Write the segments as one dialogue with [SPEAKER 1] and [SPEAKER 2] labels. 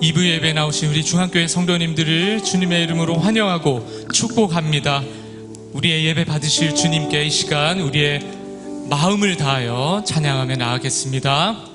[SPEAKER 1] 2부 예배 나오신 우리 중앙교회 성도님들을 주님의 이름으로 환영하고 축복합니다. 우리의 예배 받으실 주님께 이 시간 우리의 마음을 다하여 찬양하며 나아가겠습니다.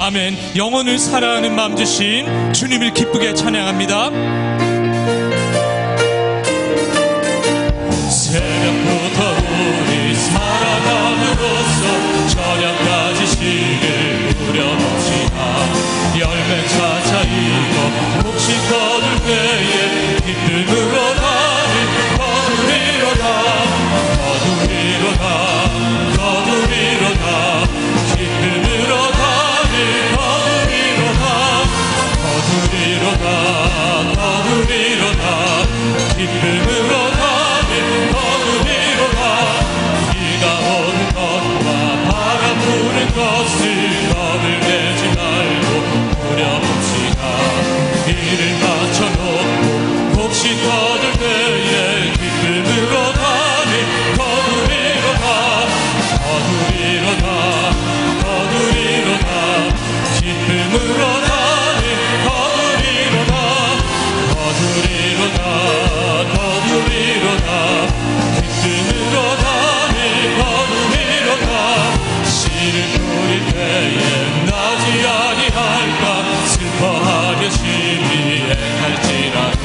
[SPEAKER 1] 아멘. 영혼을 사랑하는 마음 주신 주님을 기쁘게 찬양합니다. 새벽부터 우리 살아남으로써 저녁까지 시를 우려봅시다. 열매 차차 익어 몫이 거둘 때에 기쁨으로 나를 거두리로다. 거두리로다. 거두리로다. 기쁨으로 거두리로다. 기쁨으로 나를 거두리로다. 비가 오는 것과 바람 부는 것을 겁을 내지 말고 부려봅시다. 이를 맞춰놓고 혹시 거둘 때에 기쁨으로 나를 거두리로다. 거두리로다. 거두리로다. 기쁨으로 슬퍼하려 심히 애할지라도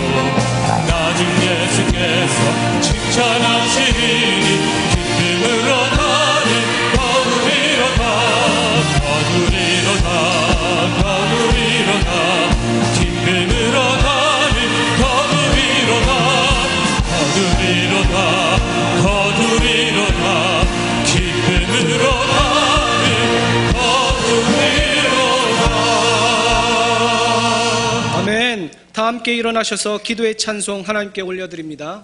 [SPEAKER 1] 나중 예수께서 칭찬하시니 기쁨으로 나를 거두리로다. 거두리로다. 거두리로다. 기쁨으로 나를 거두리로다. 거두리로다.
[SPEAKER 2] 함께 일어나셔서 기도의 찬송 하나님께 올려드립니다.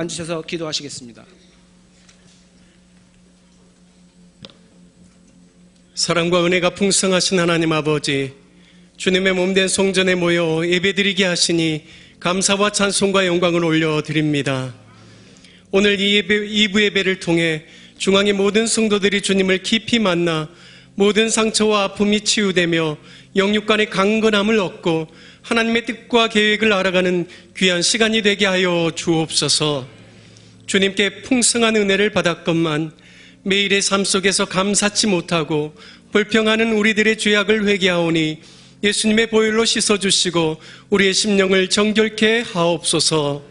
[SPEAKER 2] 앉으셔서 기도하시겠습니다.
[SPEAKER 3] 사랑과 은혜가 풍성하신 하나님 아버지, 주님의 몸된 성전에 모여 예배드리게 하시니 감사와 찬송과 영광을 올려드립니다. 오늘 이 2부 예배를 통해 중앙의 모든 성도들이 주님을 깊이 만나 모든 상처와 아픔이 치유되며 영육간의 강건함을 얻고 하나님의 뜻과 계획을 알아가는 귀한 시간이 되게 하여 주옵소서. 주님께 풍성한 은혜를 받았건만 매일의 삶 속에서 감사치 못하고 불평하는 우리들의 죄악을 회개하오니 예수님의 보혈로 씻어주시고 우리의 심령을 정결케 하옵소서.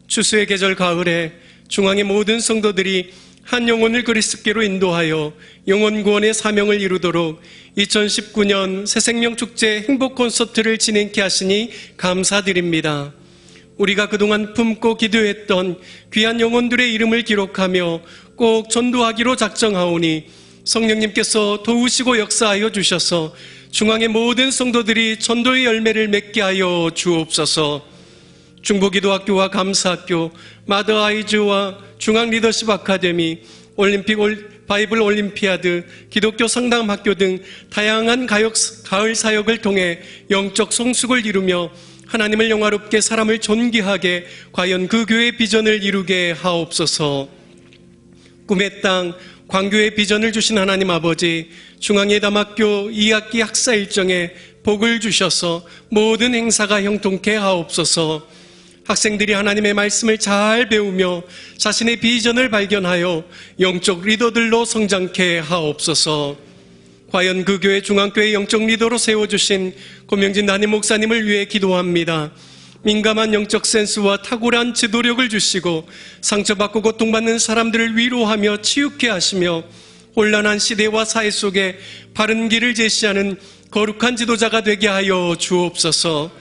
[SPEAKER 3] 추수의 계절 가을에 중앙의 모든 성도들이 한 영혼을 그리스도께로 인도하여 영혼 구원의 사명을 이루도록 2019년 새생명축제 행복 콘서트를 진행케 하시니 감사드립니다. 우리가 그동안 품고 기도했던 귀한 영혼들의 이름을 기록하며 꼭 전도하기로 작정하오니 성령님께서 도우시고 역사하여 주셔서 중앙의 모든 성도들이 전도의 열매를 맺게 하여 주옵소서. 중보기도학교와 감사학교, 마더아이즈와 중앙리더십 아카데미, 올림픽 바이블 올림피아드, 기독교 상담학교 등 다양한 가을 사역을 통해 영적 성숙을 이루며 하나님을 영화롭게 사람을 존귀하게 과연 그 교회의 비전을 이루게 하옵소서. 꿈의 땅 광교의 비전을 주신 하나님 아버지, 중앙예담학교 2학기 학사 일정에 복을 주셔서 모든 행사가 형통케 하옵소서. 학생들이 하나님의 말씀을 잘 배우며 자신의 비전을 발견하여 영적 리더들로 성장케 하옵소서. 과연 그 교회 중앙교회 영적 리더로 세워주신 고명진 담임 목사님을 위해 기도합니다. 민감한 영적 센스와 탁월한 지도력을 주시고 상처받고 고통받는 사람들을 위로하며 치유케 하시며 혼란한 시대와 사회 속에 바른 길을 제시하는 거룩한 지도자가 되게 하여 주옵소서.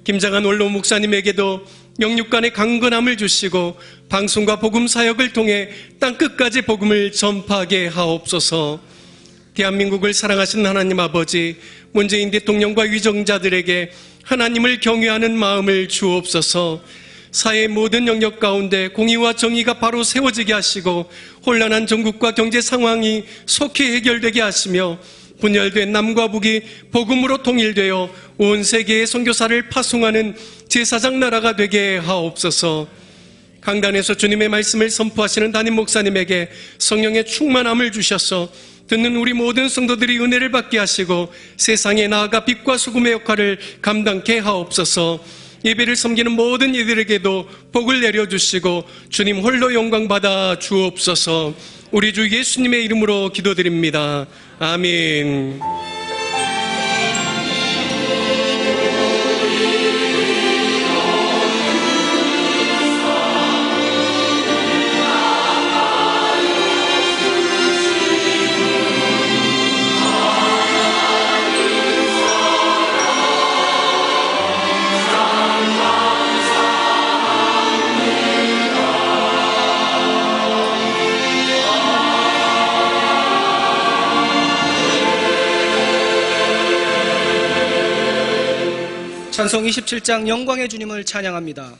[SPEAKER 3] 김장한 원로 목사님에게도 영육간의 강건함을 주시고 방송과 복음 사역을 통해 땅끝까지 복음을 전파하게 하옵소서. 대한민국을 사랑하신 하나님 아버지, 문재인 대통령과 위정자들에게 하나님을 경외하는 마음을 주옵소서. 사회의 모든 영역 가운데 공의와 정의가 바로 세워지게 하시고 혼란한 전국과 경제 상황이 속히 해결되게 하시며 분열된 남과 북이 복음으로 통일되어 온 세계의 선교사를 파송하는 제사장 나라가 되게 하옵소서. 강단에서 주님의 말씀을 선포하시는 담임 목사님에게 성령의 충만함을 주셔서 듣는 우리 모든 성도들이 은혜를 받게 하시고 세상에 나아가 빛과 소금의 역할을 감당케 하옵소서. 예배를 섬기는 모든 이들에게도 복을 내려주시고 주님 홀로 영광 받아 주옵소서. 우리 주 예수님의 이름으로 기도드립니다. 아멘.
[SPEAKER 2] 찬송 27장 영광의 주님을 찬양합니다.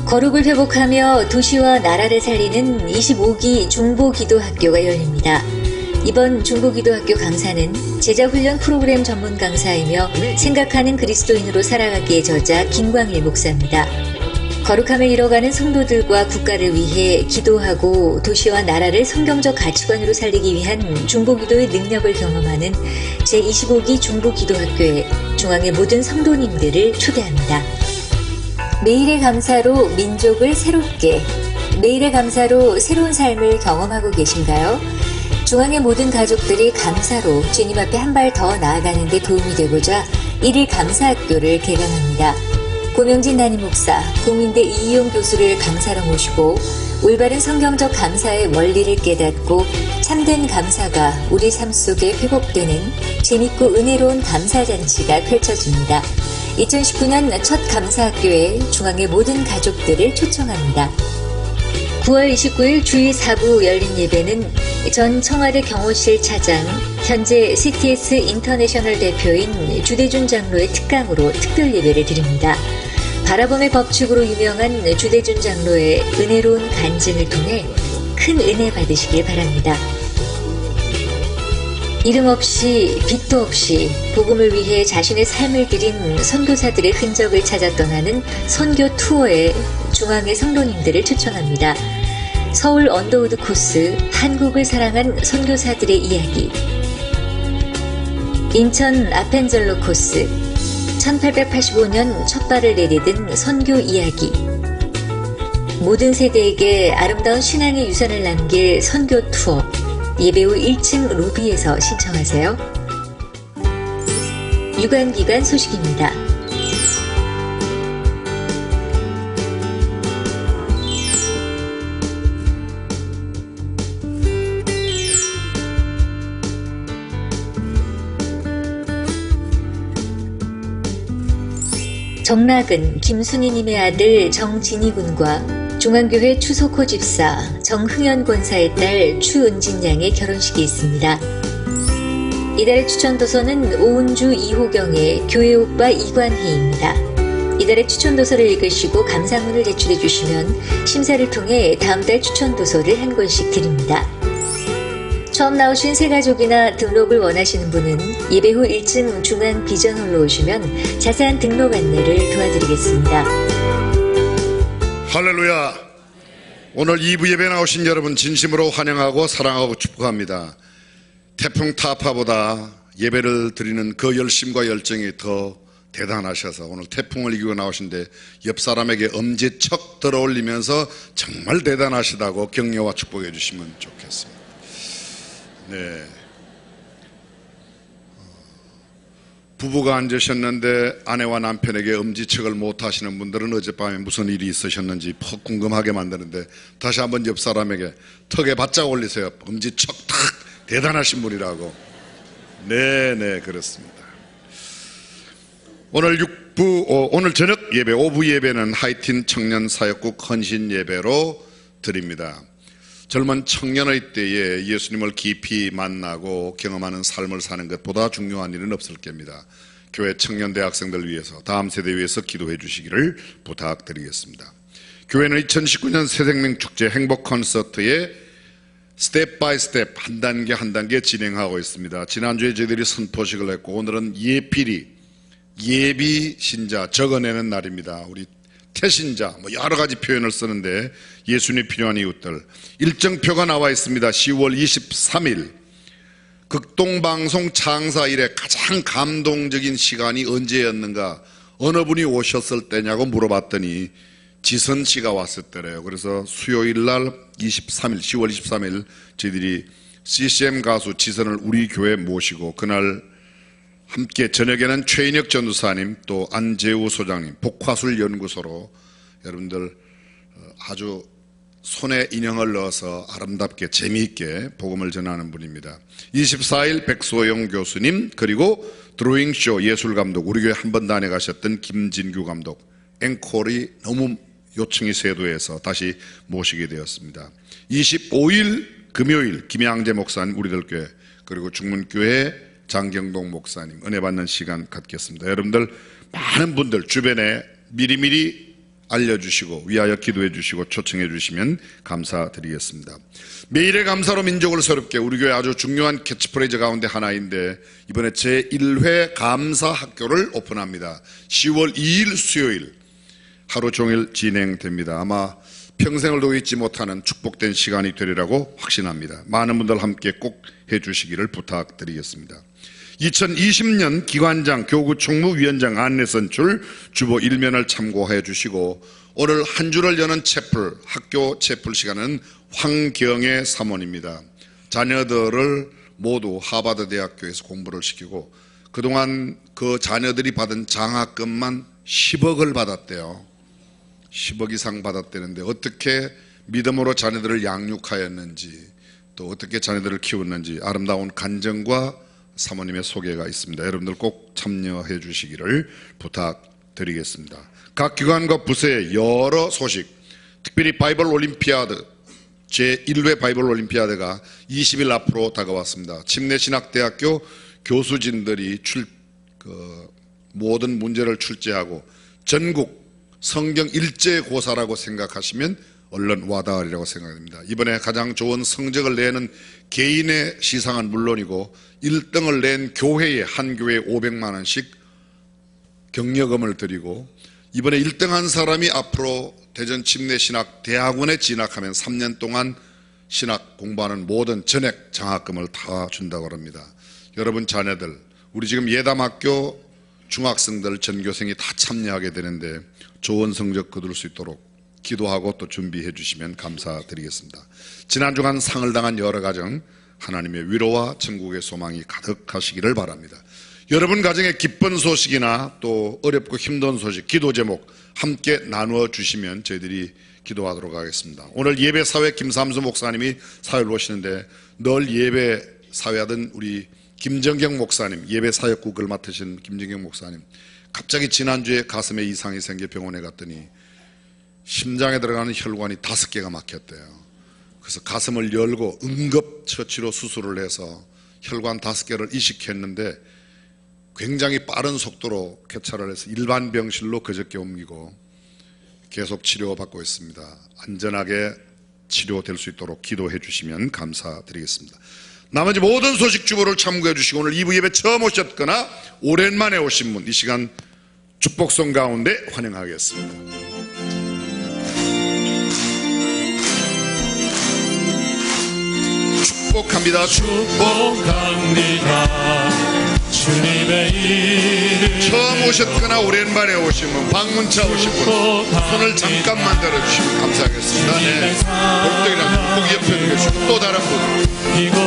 [SPEAKER 4] 거룩을 회복하며 도시와 나라를 살리는 25기 중보기도학교가 열립니다. 이번 중보기도학교 강사는 제자훈련 프로그램 전문 강사이며 생각하는 그리스도인으로 살아가기의 저자 김광일 목사입니다. 거룩함을 잃어가는 성도들과 국가를 위해 기도하고 도시와 나라를 성경적 가치관으로 살리기 위한 중보기도의 능력을 경험하는 제25기 중보기도학교에 중앙의 모든 성도님들을 초대합니다. 매일의 감사로 민족을 새롭게, 매일의 감사로 새로운 삶을 경험하고 계신가요? 중앙의 모든 가족들이 감사로 주님 앞에 한 발 더 나아가는 데 도움이 되고자 1일 감사학교를 개강합니다. 고명진 담임 목사, 국민대 이희용 교수를 강사로 모시고 올바른 성경적 감사의 원리를 깨닫고 참된 감사가 우리 삶 속에 회복되는 재밌고 은혜로운 감사잔치가 펼쳐집니다. 2019년 첫 감사학교에 중앙의 모든 가족들을 초청합니다. 9월 29일 주일 4부 열린 예배는 전 청와대 경호실 차장, 현재 CTS 인터내셔널 대표인 주대준 장로의 특강으로 특별 예배를 드립니다. 바라봄의 법칙으로 유명한 주대준 장로의 은혜로운 간증을 통해 큰 은혜 받으시길 바랍니다. 이름 없이 빛도 없이 복음을 위해 자신의 삶을 드린 선교사들의 흔적을 찾아 떠나는 선교 투어에 중앙의 성도님들을 초청합니다. 서울 언더우드 코스 한국을 사랑한 선교사들의 이야기, 인천 아펜젤로 코스 1885년 첫 발을 내디딘 선교 이야기, 모든 세대에게 아름다운 신앙의 유산을 남길 선교 투어, 예배 후 1층 로비에서 신청하세요. 유관기관 소식입니다. 정락은 김순희님의 아들 정진희 군과 중앙교회 추석호 집사 정흥현 권사의 딸 추은진 양의 결혼식이 있습니다. 이달의 추천도서는 오은주 이호경의 교회 오빠 이관희입니다. 이달의 추천도서를 읽으시고 감상문을 제출해 주시면 심사를 통해 다음 달 추천도서를 한 권씩 드립니다. 처음 나오신 새가족이나 등록을 원하시는 분은 예배 후 1층 중앙 비전홀로 오시면 자세한 등록 안내를 도와드리겠습니다.
[SPEAKER 5] 할렐루야. 오늘 2부 예배 나오신 여러분 진심으로 환영하고 사랑하고 축복합니다. 태풍 타파보다 예배를 드리는 그 열심과 열정이 더 대단하셔서 오늘 태풍을 이기고 나오신데 옆 사람에게 엄지척 들어올리면서 정말 대단하시다고 격려와 축복해 주시면 좋겠습니다. 네. 부부가 앉으셨는데 아내와 남편에게 엄지척을 못 하시는 분들은 어젯밤에 무슨 일이 있으셨는지 퍽 궁금하게 만드는데 다시 한번 옆 사람에게 턱에 바짝 올리세요. 엄지척 탁 대단하신 분이라고. 네, 그렇습니다. 오늘 저녁 예배, 오후 예배는 하이틴 청년 사역국 헌신 예배로 드립니다. 젊은 청년의 때에 예수님을 깊이 만나고 경험하는 삶을 사는 것보다 중요한 일은 없을 겁니다. 교회 청년 대학생들 위해서, 다음 세대 위해서 기도해 주시기를 부탁드리겠습니다. 교회는 2019년 새생명 축제 행복 콘서트에 스텝 바이 스텝 한 단계 한 단계 진행하고 있습니다. 지난주에 저희들이 선포식을 했고 오늘은 예비 신자 적어내는 날입니다. 우리 태신자 여러 가지 표현을 쓰는데 예수님이 필요한 이웃들 일정표가 나와 있습니다. 10월 23일 극동방송 창사 이래 가장 감동적인 시간이 언제였는가, 어느 분이 오셨을 때냐고 물어봤더니 지선 씨가 왔을 때래요. 그래서 수요일 날 10월 23일 저희들이 CCM 가수 지선을 우리 교회에 모시고 그날 함께 저녁에는 최인혁 전도사님 또 안재우 소장님 복화술 연구소로 여러분들 아주 손에 인형을 넣어서 아름답게 재미있게 복음을 전하는 분입니다. 24일 백소영 교수님 그리고 드로잉쇼 예술감독 우리 교회 한 번 다녀가셨던 김진규 감독 앵콜이 너무 요청이 세도해서 다시 모시게 되었습니다. 25일 금요일 김양재 목사님 우리들 교회 그리고 중문교회 장경동 목사님 은혜 받는 시간 갖겠습니다. 여러분들 많은 분들 주변에 미리미리 알려주시고 위하여 기도해 주시고 초청해 주시면 감사드리겠습니다. 매일의 감사로 민족을 새롭게 우리 교회 아주 중요한 캐치프레이즈 가운데 하나인데 이번에 제1회 감사학교를 오픈합니다. 10월 2일 수요일 하루 종일 진행됩니다. 아마 평생을 도 잊지 못하는 축복된 시간이 되리라고 확신합니다. 많은 분들 함께 꼭 해주시기를 부탁드리겠습니다. 2020년 기관장 교구총무위원장 안내 선출 주보 1면을 참고해 주시고 오늘 한 주를 여는 채플 학교 채플 시간은 황경애 사모입니다. 자녀들을 모두 하버드 대학교에서 공부를 시키고 그동안 그 자녀들이 받은 장학금만 10억을 받았대요. 10억 이상 받았다는데 어떻게 믿음으로 자녀들을 양육하였는지 또 어떻게 자녀들을 키웠는지 아름다운 간증과 사모님의 소개가 있습니다. 여러분들 꼭 참여해 주시기를 부탁드리겠습니다. 각 기관과 부서의 여러 소식, 특별히 바이블 올림피아드 제1회 바이블 올림피아드가 20일 앞으로 다가왔습니다. 침례신학대학교 교수진들이 모든 문제를 출제하고 전국 성경 일제고사라고 생각하시면 얼른 와닿으리라고 생각합니다. 이번에 가장 좋은 성적을 내는 개인의 시상은 물론이고 1등을 낸 교회에 한 교회에 500만 원씩 격려금을 드리고 이번에 1등한 사람이 앞으로 대전 침례신학대학원에 진학하면 3년 동안 신학 공부하는 모든 전액 장학금을 다 준다고 합니다. 여러분 자녀들 우리 지금 예담학교 중학생들 전교생이 다 참여하게 되는데 좋은 성적 거둘 수 있도록 기도하고 또 준비해 주시면 감사드리겠습니다. 지난 주간 상을 당한 여러 가정 하나님의 위로와 천국의 소망이 가득하시기를 바랍니다. 여러분 가정에 기쁜 소식이나 또 어렵고 힘든 소식, 기도 제목 함께 나누어 주시면 저희들이 기도하도록 하겠습니다. 오늘 예배 사회 김삼수 목사님이 사회를 오시는데 늘 예배 사회하던 우리 김정경 목사님, 예배 사역국을 맡으신 김정경 목사님, 갑자기 지난주에 가슴에 이상이 생겨 병원에 갔더니 심장에 들어가는 혈관이 5개가 막혔대요. 그래서 가슴을 열고 응급처치로 수술을 해서 혈관 5개를 이식했는데 굉장히 빠른 속도로 쾌차를 해서 일반 병실로 그저께 옮기고 계속 치료받고 있습니다. 안전하게 치료될 수 있도록 기도해 주시면 감사드리겠습니다. 나머지 모든 소식 주보를 참고해 주시고 오늘 2부 예배 처음 오셨거나 오랜만에 오신 분 이 시간 축복성 가운데 환영하겠습니다. 축복합니다.
[SPEAKER 1] 축복합니다. 주님의 이름
[SPEAKER 5] 처음 오셨거나 오랜만에 오신 분, 방문차 오신 분 손을 잠깐만 들어주시면 감사하겠습니다. 네. 볼떡이랑 축복 옆에 계시고 또 다른 분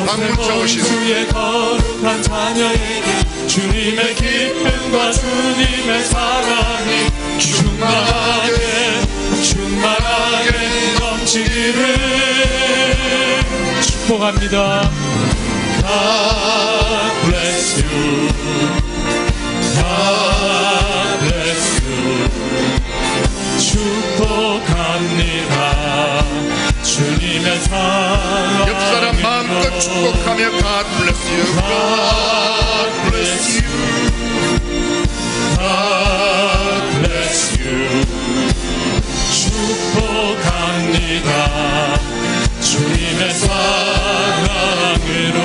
[SPEAKER 5] 방문차 오신 분
[SPEAKER 1] 주의 거룩한 자녀에게 주님의 기쁨과 주님의 사랑이 충만하게 넘치기를 축복합니다. God bless you. God bless you. 축복합니다. 주님의 사랑.
[SPEAKER 5] 옆 사람 마음껏 축복하며 God bless you. God bless you.
[SPEAKER 1] God bless you. 축복합니다. 주님의 사랑으로.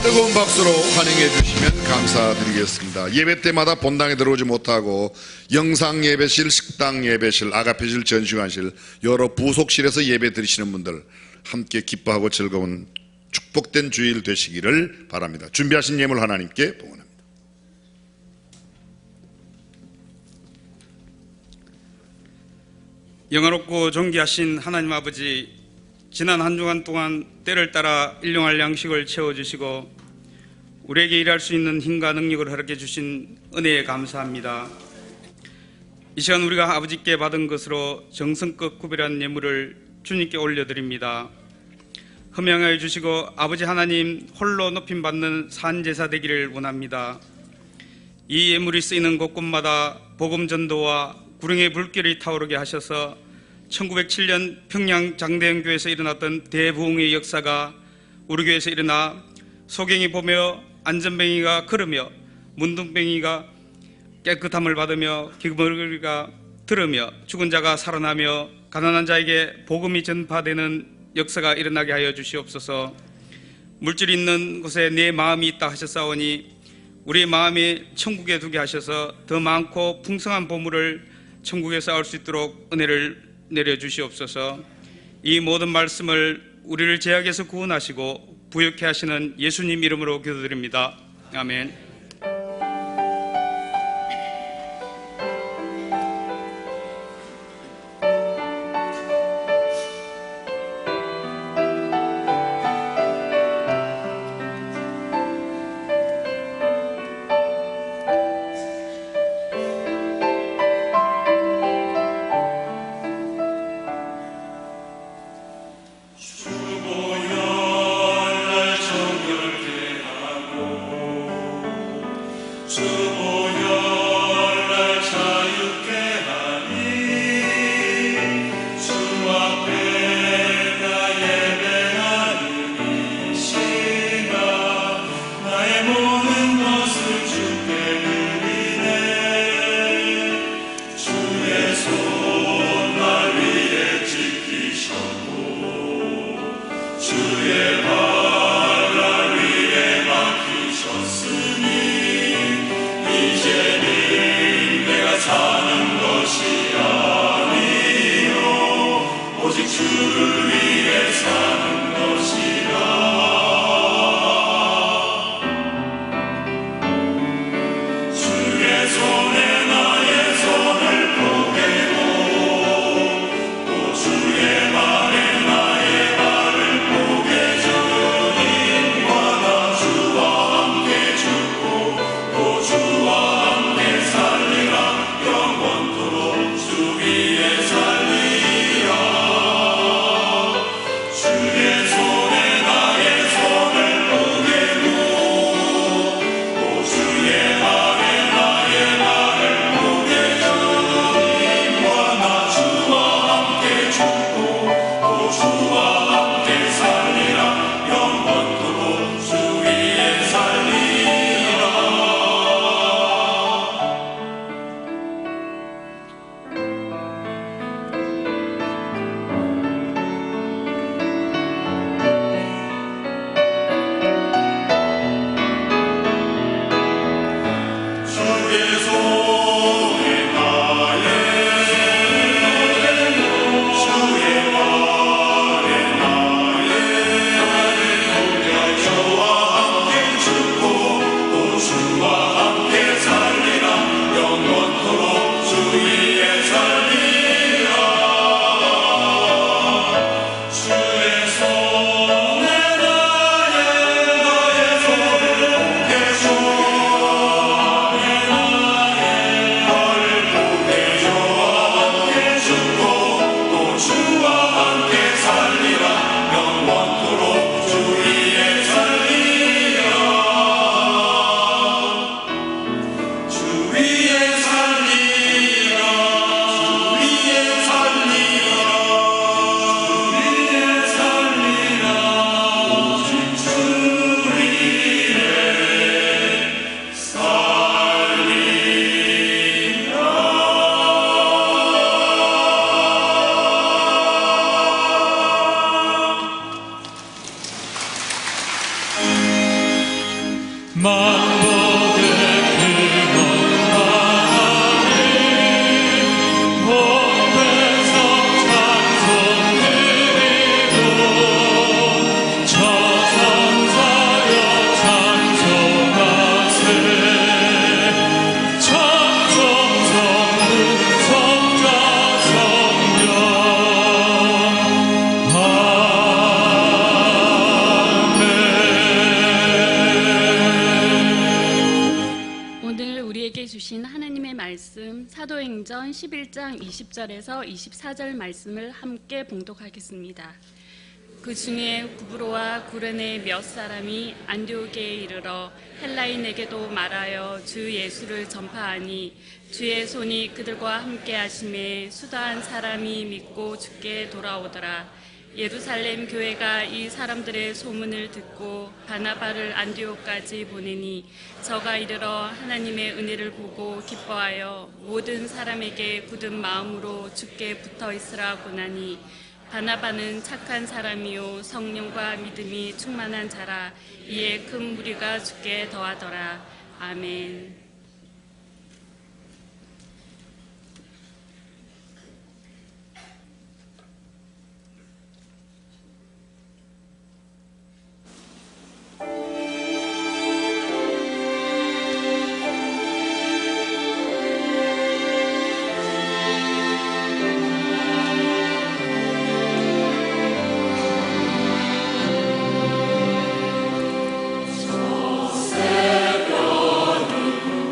[SPEAKER 5] 뜨거운 박수로 환영해 주시면 감사드리겠습니다. 예배 때마다 본당에 들어오지 못하고 영상 예배실, 식당 예배실, 아가페실, 전시관실 여러 부속실에서 예배 드리시는 분들 함께 기뻐하고 즐거운 축복된 주일 되시기를 바랍니다. 준비하신 예물 하나님께 봉헌합니다.
[SPEAKER 6] 영화롭고 존귀하신 하나님 아버지, 지난 한 주간 동안 때를 따라 일용할 양식을 채워주시고 우리에게 일할 수 있는 힘과 능력을 허락해 주신 은혜에 감사합니다. 이 시간 우리가 아버지께 받은 것으로 정성껏 구별한 예물을 주님께 올려드립니다. 흠양하여 주시고 아버지 하나님 홀로 높임받는 산제사 되기를 원합니다. 이 예물이 쓰이는 곳곳마다 복음 전도와 구령의 불길이 타오르게 하셔서 1907년 평양 장대영교회에서 일어났던 대부흥의 역사가 우리 교회에서 일어나 소경이 보며 안전뱅이가 걸으며 문둥뱅이가 깨끗함을 받으며 기머리가 들으며 죽은 자가 살아나며 가난한 자에게 복음이 전파되는 역사가 일어나게 하여 주시옵소서. 물질이 있는 곳에 내 마음이 있다 하셨사오니 우리의 마음이 천국에 두게 하셔서 더 많고 풍성한 보물을 천국에 쌓을 수 있도록 은혜를 내려주시옵소서. 이 모든 말씀을 우리를 죄악에서 구원하시고 부욕케 하시는 예수님 이름으로 기도드립니다. 아멘.
[SPEAKER 1] 만복의 근원하니 온 백성 찬송드리고 저성사여 찬송하세 찬송성부 성자 성령
[SPEAKER 7] 오늘 우리에게 주신 하나님의 말씀 사도행전 11장 20절에서 24절 말씀을 함께 봉독하겠습니다. 그 중에 구브로와 구레네 몇 사람이 안디옥에 이르러 헬라인에게도 말하여 주 예수를 전파하니 주의 손이 그들과 함께 하심에 수다한 사람이 믿고 주께 돌아오더라. 예루살렘 교회가 이 사람들의 소문을 듣고 바나바를 안디옥까지 보내니 저가 이르러 하나님의 은혜를 보고 기뻐하여 모든 사람에게 굳은 마음으로 주께 붙어 있으라 고나니 바나바는 착한 사람이요 성령과 믿음이 충만한 자라. 이에 큰 무리가 주께 더하더라. 아멘.
[SPEAKER 1] 새벽은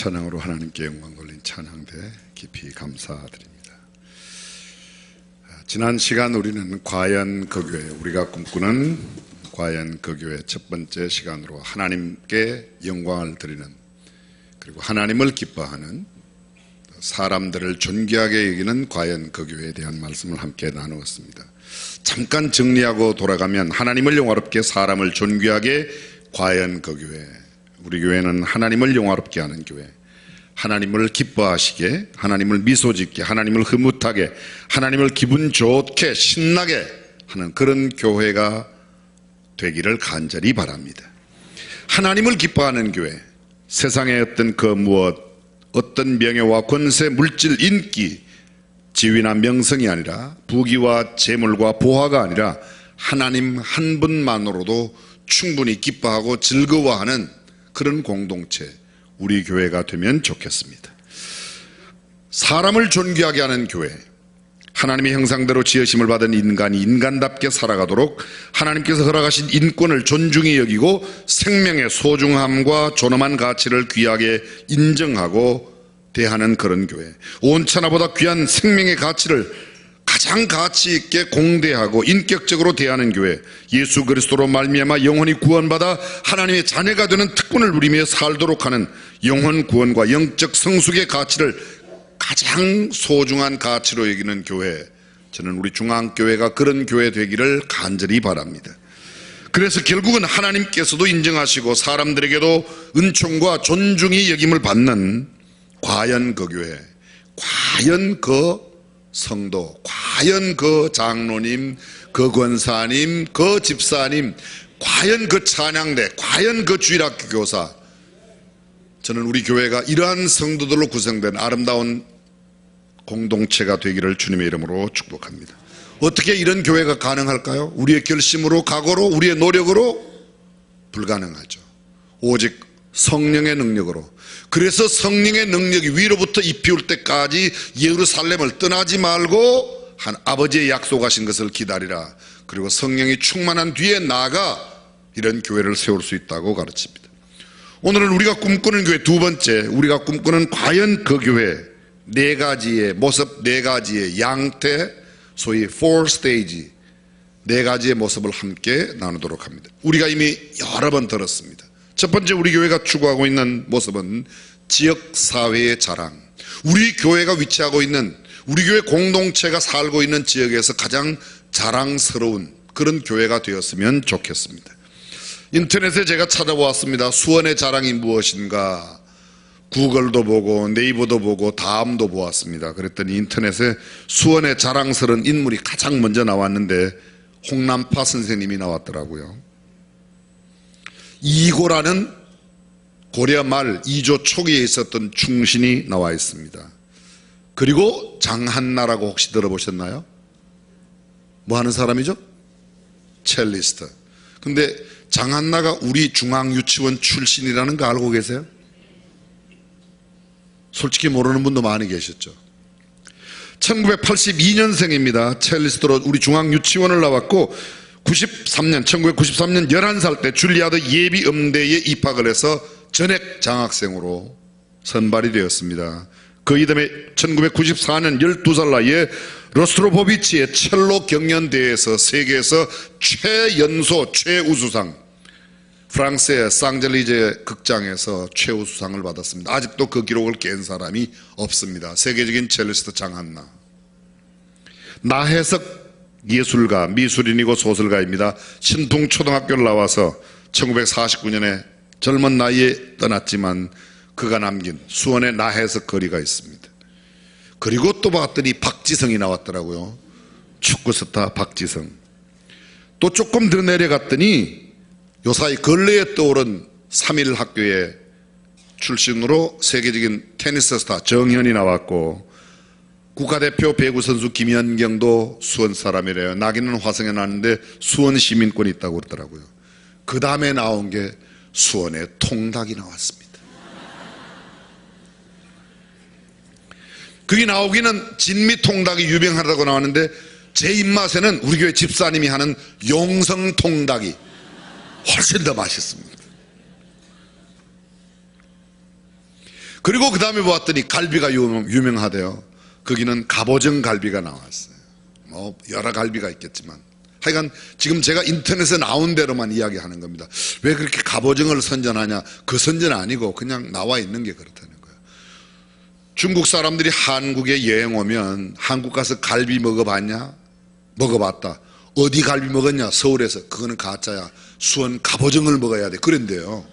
[SPEAKER 5] 찬양으로 하나님께 영광 돌린 찬양대 깊이 감사드립니다. 지난 시간 우리는 과연 그 교회, 우리가 꿈꾸는 과연 그 교회 첫 번째 시간으로 하나님께 영광을 드리는, 그리고 하나님을 기뻐하는, 사람들을 존귀하게 여기는 과연 그 교회에 대한 말씀을 함께 나누었습니다. 잠깐 정리하고 돌아가면 하나님을 영화롭게 사람을 존귀하게 과연 그 교회, 우리 교회는 하나님을 영화롭게 하는 교회, 하나님을 기뻐하시게, 하나님을 미소짓게, 하나님을 흐뭇하게, 하나님을 기분 좋게 신나게 하는 그런 교회가 되기를 간절히 바랍니다. 하나님을 기뻐하는 교회, 세상의 어떤 그 무엇, 어떤 명예와 권세, 물질, 인기, 지위나 명성이 아니라, 부귀와 재물과 보화가 아니라 하나님 한 분만으로도 충분히 기뻐하고 즐거워하는 그런 공동체, 우리 교회가 되면 좋겠습니다. 사람을 존귀하게 하는 교회, 하나님의 형상대로 지으심을 받은 인간이 인간답게 살아가도록 하나님께서 허락하신 인권을 존중히 여기고 생명의 소중함과 존엄한 가치를 귀하게 인정하고 대하는 그런 교회, 온천하보다 귀한 생명의 가치를 가장 가치 있게 공대하고 인격적으로 대하는 교회, 예수 그리스도로 말미암아 영혼이 구원받아 하나님의 자녀가 되는 특권을 누리며 살도록 하는 영혼 구원과 영적 성숙의 가치를 가장 소중한 가치로 여기는 교회, 저는 우리 중앙교회가 그런 교회 되기를 간절히 바랍니다. 그래서 결국은 하나님께서도 인정하시고 사람들에게도 은총과 존중이 여김을 받는 과연 그 교회, 과연 그 성도, 과연 그 장로님, 그 권사님, 그 집사님, 과연 그 찬양대, 과연 그 주일학교 교사, 저는 우리 교회가 이러한 성도들로 구성된 아름다운 공동체가 되기를 주님의 이름으로 축복합니다. 어떻게 이런 교회가 가능할까요? 우리의 결심으로, 각오로, 우리의 노력으로 불가능하죠. 오직 성령의 능력으로. 그래서 성령의 능력이 위로부터 입히올 때까지 예루살렘을 떠나지 말고 한 아버지의 약속하신 것을 기다리라. 그리고 성령이 충만한 뒤에 나아가 이런 교회를 세울 수 있다고 가르칩니다. 오늘은 우리가 꿈꾸는 교회 두 번째, 우리가 꿈꾸는 과연 그 교회 네 가지의 모습, 네 가지의 양태, 소위 4스테이지, 네 가지의 모습을 함께 나누도록 합니다. 우리가 이미 여러 번 들었습니다. 첫 번째, 우리 교회가 추구하고 있는 모습은 지역사회의 자랑. 우리 교회가 위치하고 있는, 우리 교회 공동체가 살고 있는 지역에서 가장 자랑스러운 그런 교회가 되었으면 좋겠습니다. 인터넷에 제가 찾아보았습니다. 수원의 자랑이 무엇인가. 구글도 보고 네이버도 보고 다음도 보았습니다. 그랬더니 인터넷에 수원의 자랑스러운 인물이 가장 먼저 나왔는데 홍남파 선생님이 나왔더라고요. 이고라는 고려 말 2조 초기에 있었던 충신이 나와 있습니다. 그리고 장한나라고 혹시 들어보셨나요? 뭐 하는 사람이죠? 첼리스트. 근데 장한나가 우리 중앙유치원 출신이라는 거 알고 계세요? 솔직히 모르는 분도 많이 계셨죠. 1982년생입니다. 첼리스트로 우리 중앙유치원을 나왔고 1993년 11살 때 줄리아드 예비음대에 입학을 해서 전액 장학생으로 선발이 되었습니다. 그 이듬해 1994년 12살 나이에 로스트로포비치의 첼로 경연대회에서 세계에서 최연소 최우수상, 프랑스의 쌍젤리제 극장에서 최우수상을 받았습니다. 아직도 그 기록을 깬 사람이 없습니다. 세계적인 첼리스트 장한나. 나혜석 예술가, 미술인이고 소설가입니다. 신풍초등학교를 나와서 1949년에 젊은 나이에 떠났지만 그가 남긴 수원의 나혜석 거리가 있습니다. 그리고 또 봤더니 박지성이 나왔더라고요. 축구스타 박지성. 또 조금 더 내려갔더니 요사이 근래에 떠오른 3일 학교의 출신으로 세계적인 테니스 스타 정현이 나왔고, 국가대표 배구 선수 김연경도 수원 사람이래요. 나기는 화성에 났는데 수원 시민권이 있다고 그러더라고요. 그 다음에 나온 게 수원의 통닭이 나왔습니다. 그게 나오기는 진미 통닭이 유명하다고 나왔는데 제 입맛에는 우리 교회 집사님이 하는 용성 통닭이 훨씬 더 맛있습니다. 그리고 그 다음에 보았더니 갈비가 유명하대요. 거기는 갑오정 갈비가 나왔어요. 뭐 여러 갈비가 있겠지만 하여간 지금 제가 인터넷에 나온 대로만 이야기하는 겁니다. 왜 그렇게 갑오정을 선전하냐? 그 선전 아니고 그냥 나와 있는 게 그렇다는 거예요. 중국 사람들이 한국에 여행 오면 한국 가서 갈비 먹어봤냐? 먹어봤다. 어디 갈비 먹었냐? 서울에서. 그거는 가짜야. 수원 갑오정을 먹어야 돼. 그런데요,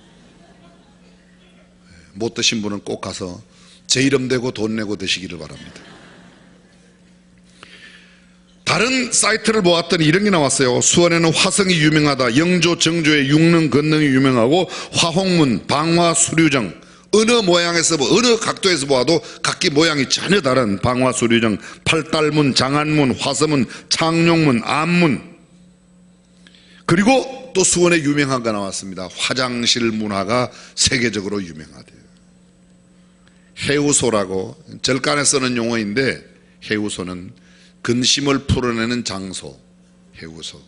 [SPEAKER 5] 못 드신 분은 꼭 가서 제 이름 대고 돈 내고 드시기를 바랍니다. 다른 사이트를 보았더니 이런 게 나왔어요. 수원에는 화성이 유명하다. 영조, 정조의 육릉, 건능이 유명하고 화홍문, 방화, 수류정, 어느 모양에서 어느 각도에서 보아도 각기 모양이 전혀 다른 방화, 수류정, 팔달문, 장안문, 화서문, 창룡문, 암문. 그리고 또 수원에 유명한 거 나왔습니다. 화장실 문화가 세계적으로 유명하대요. 해우소라고 절간에 쓰는 용어인데, 해우소는 근심을 풀어내는 장소, 해우소.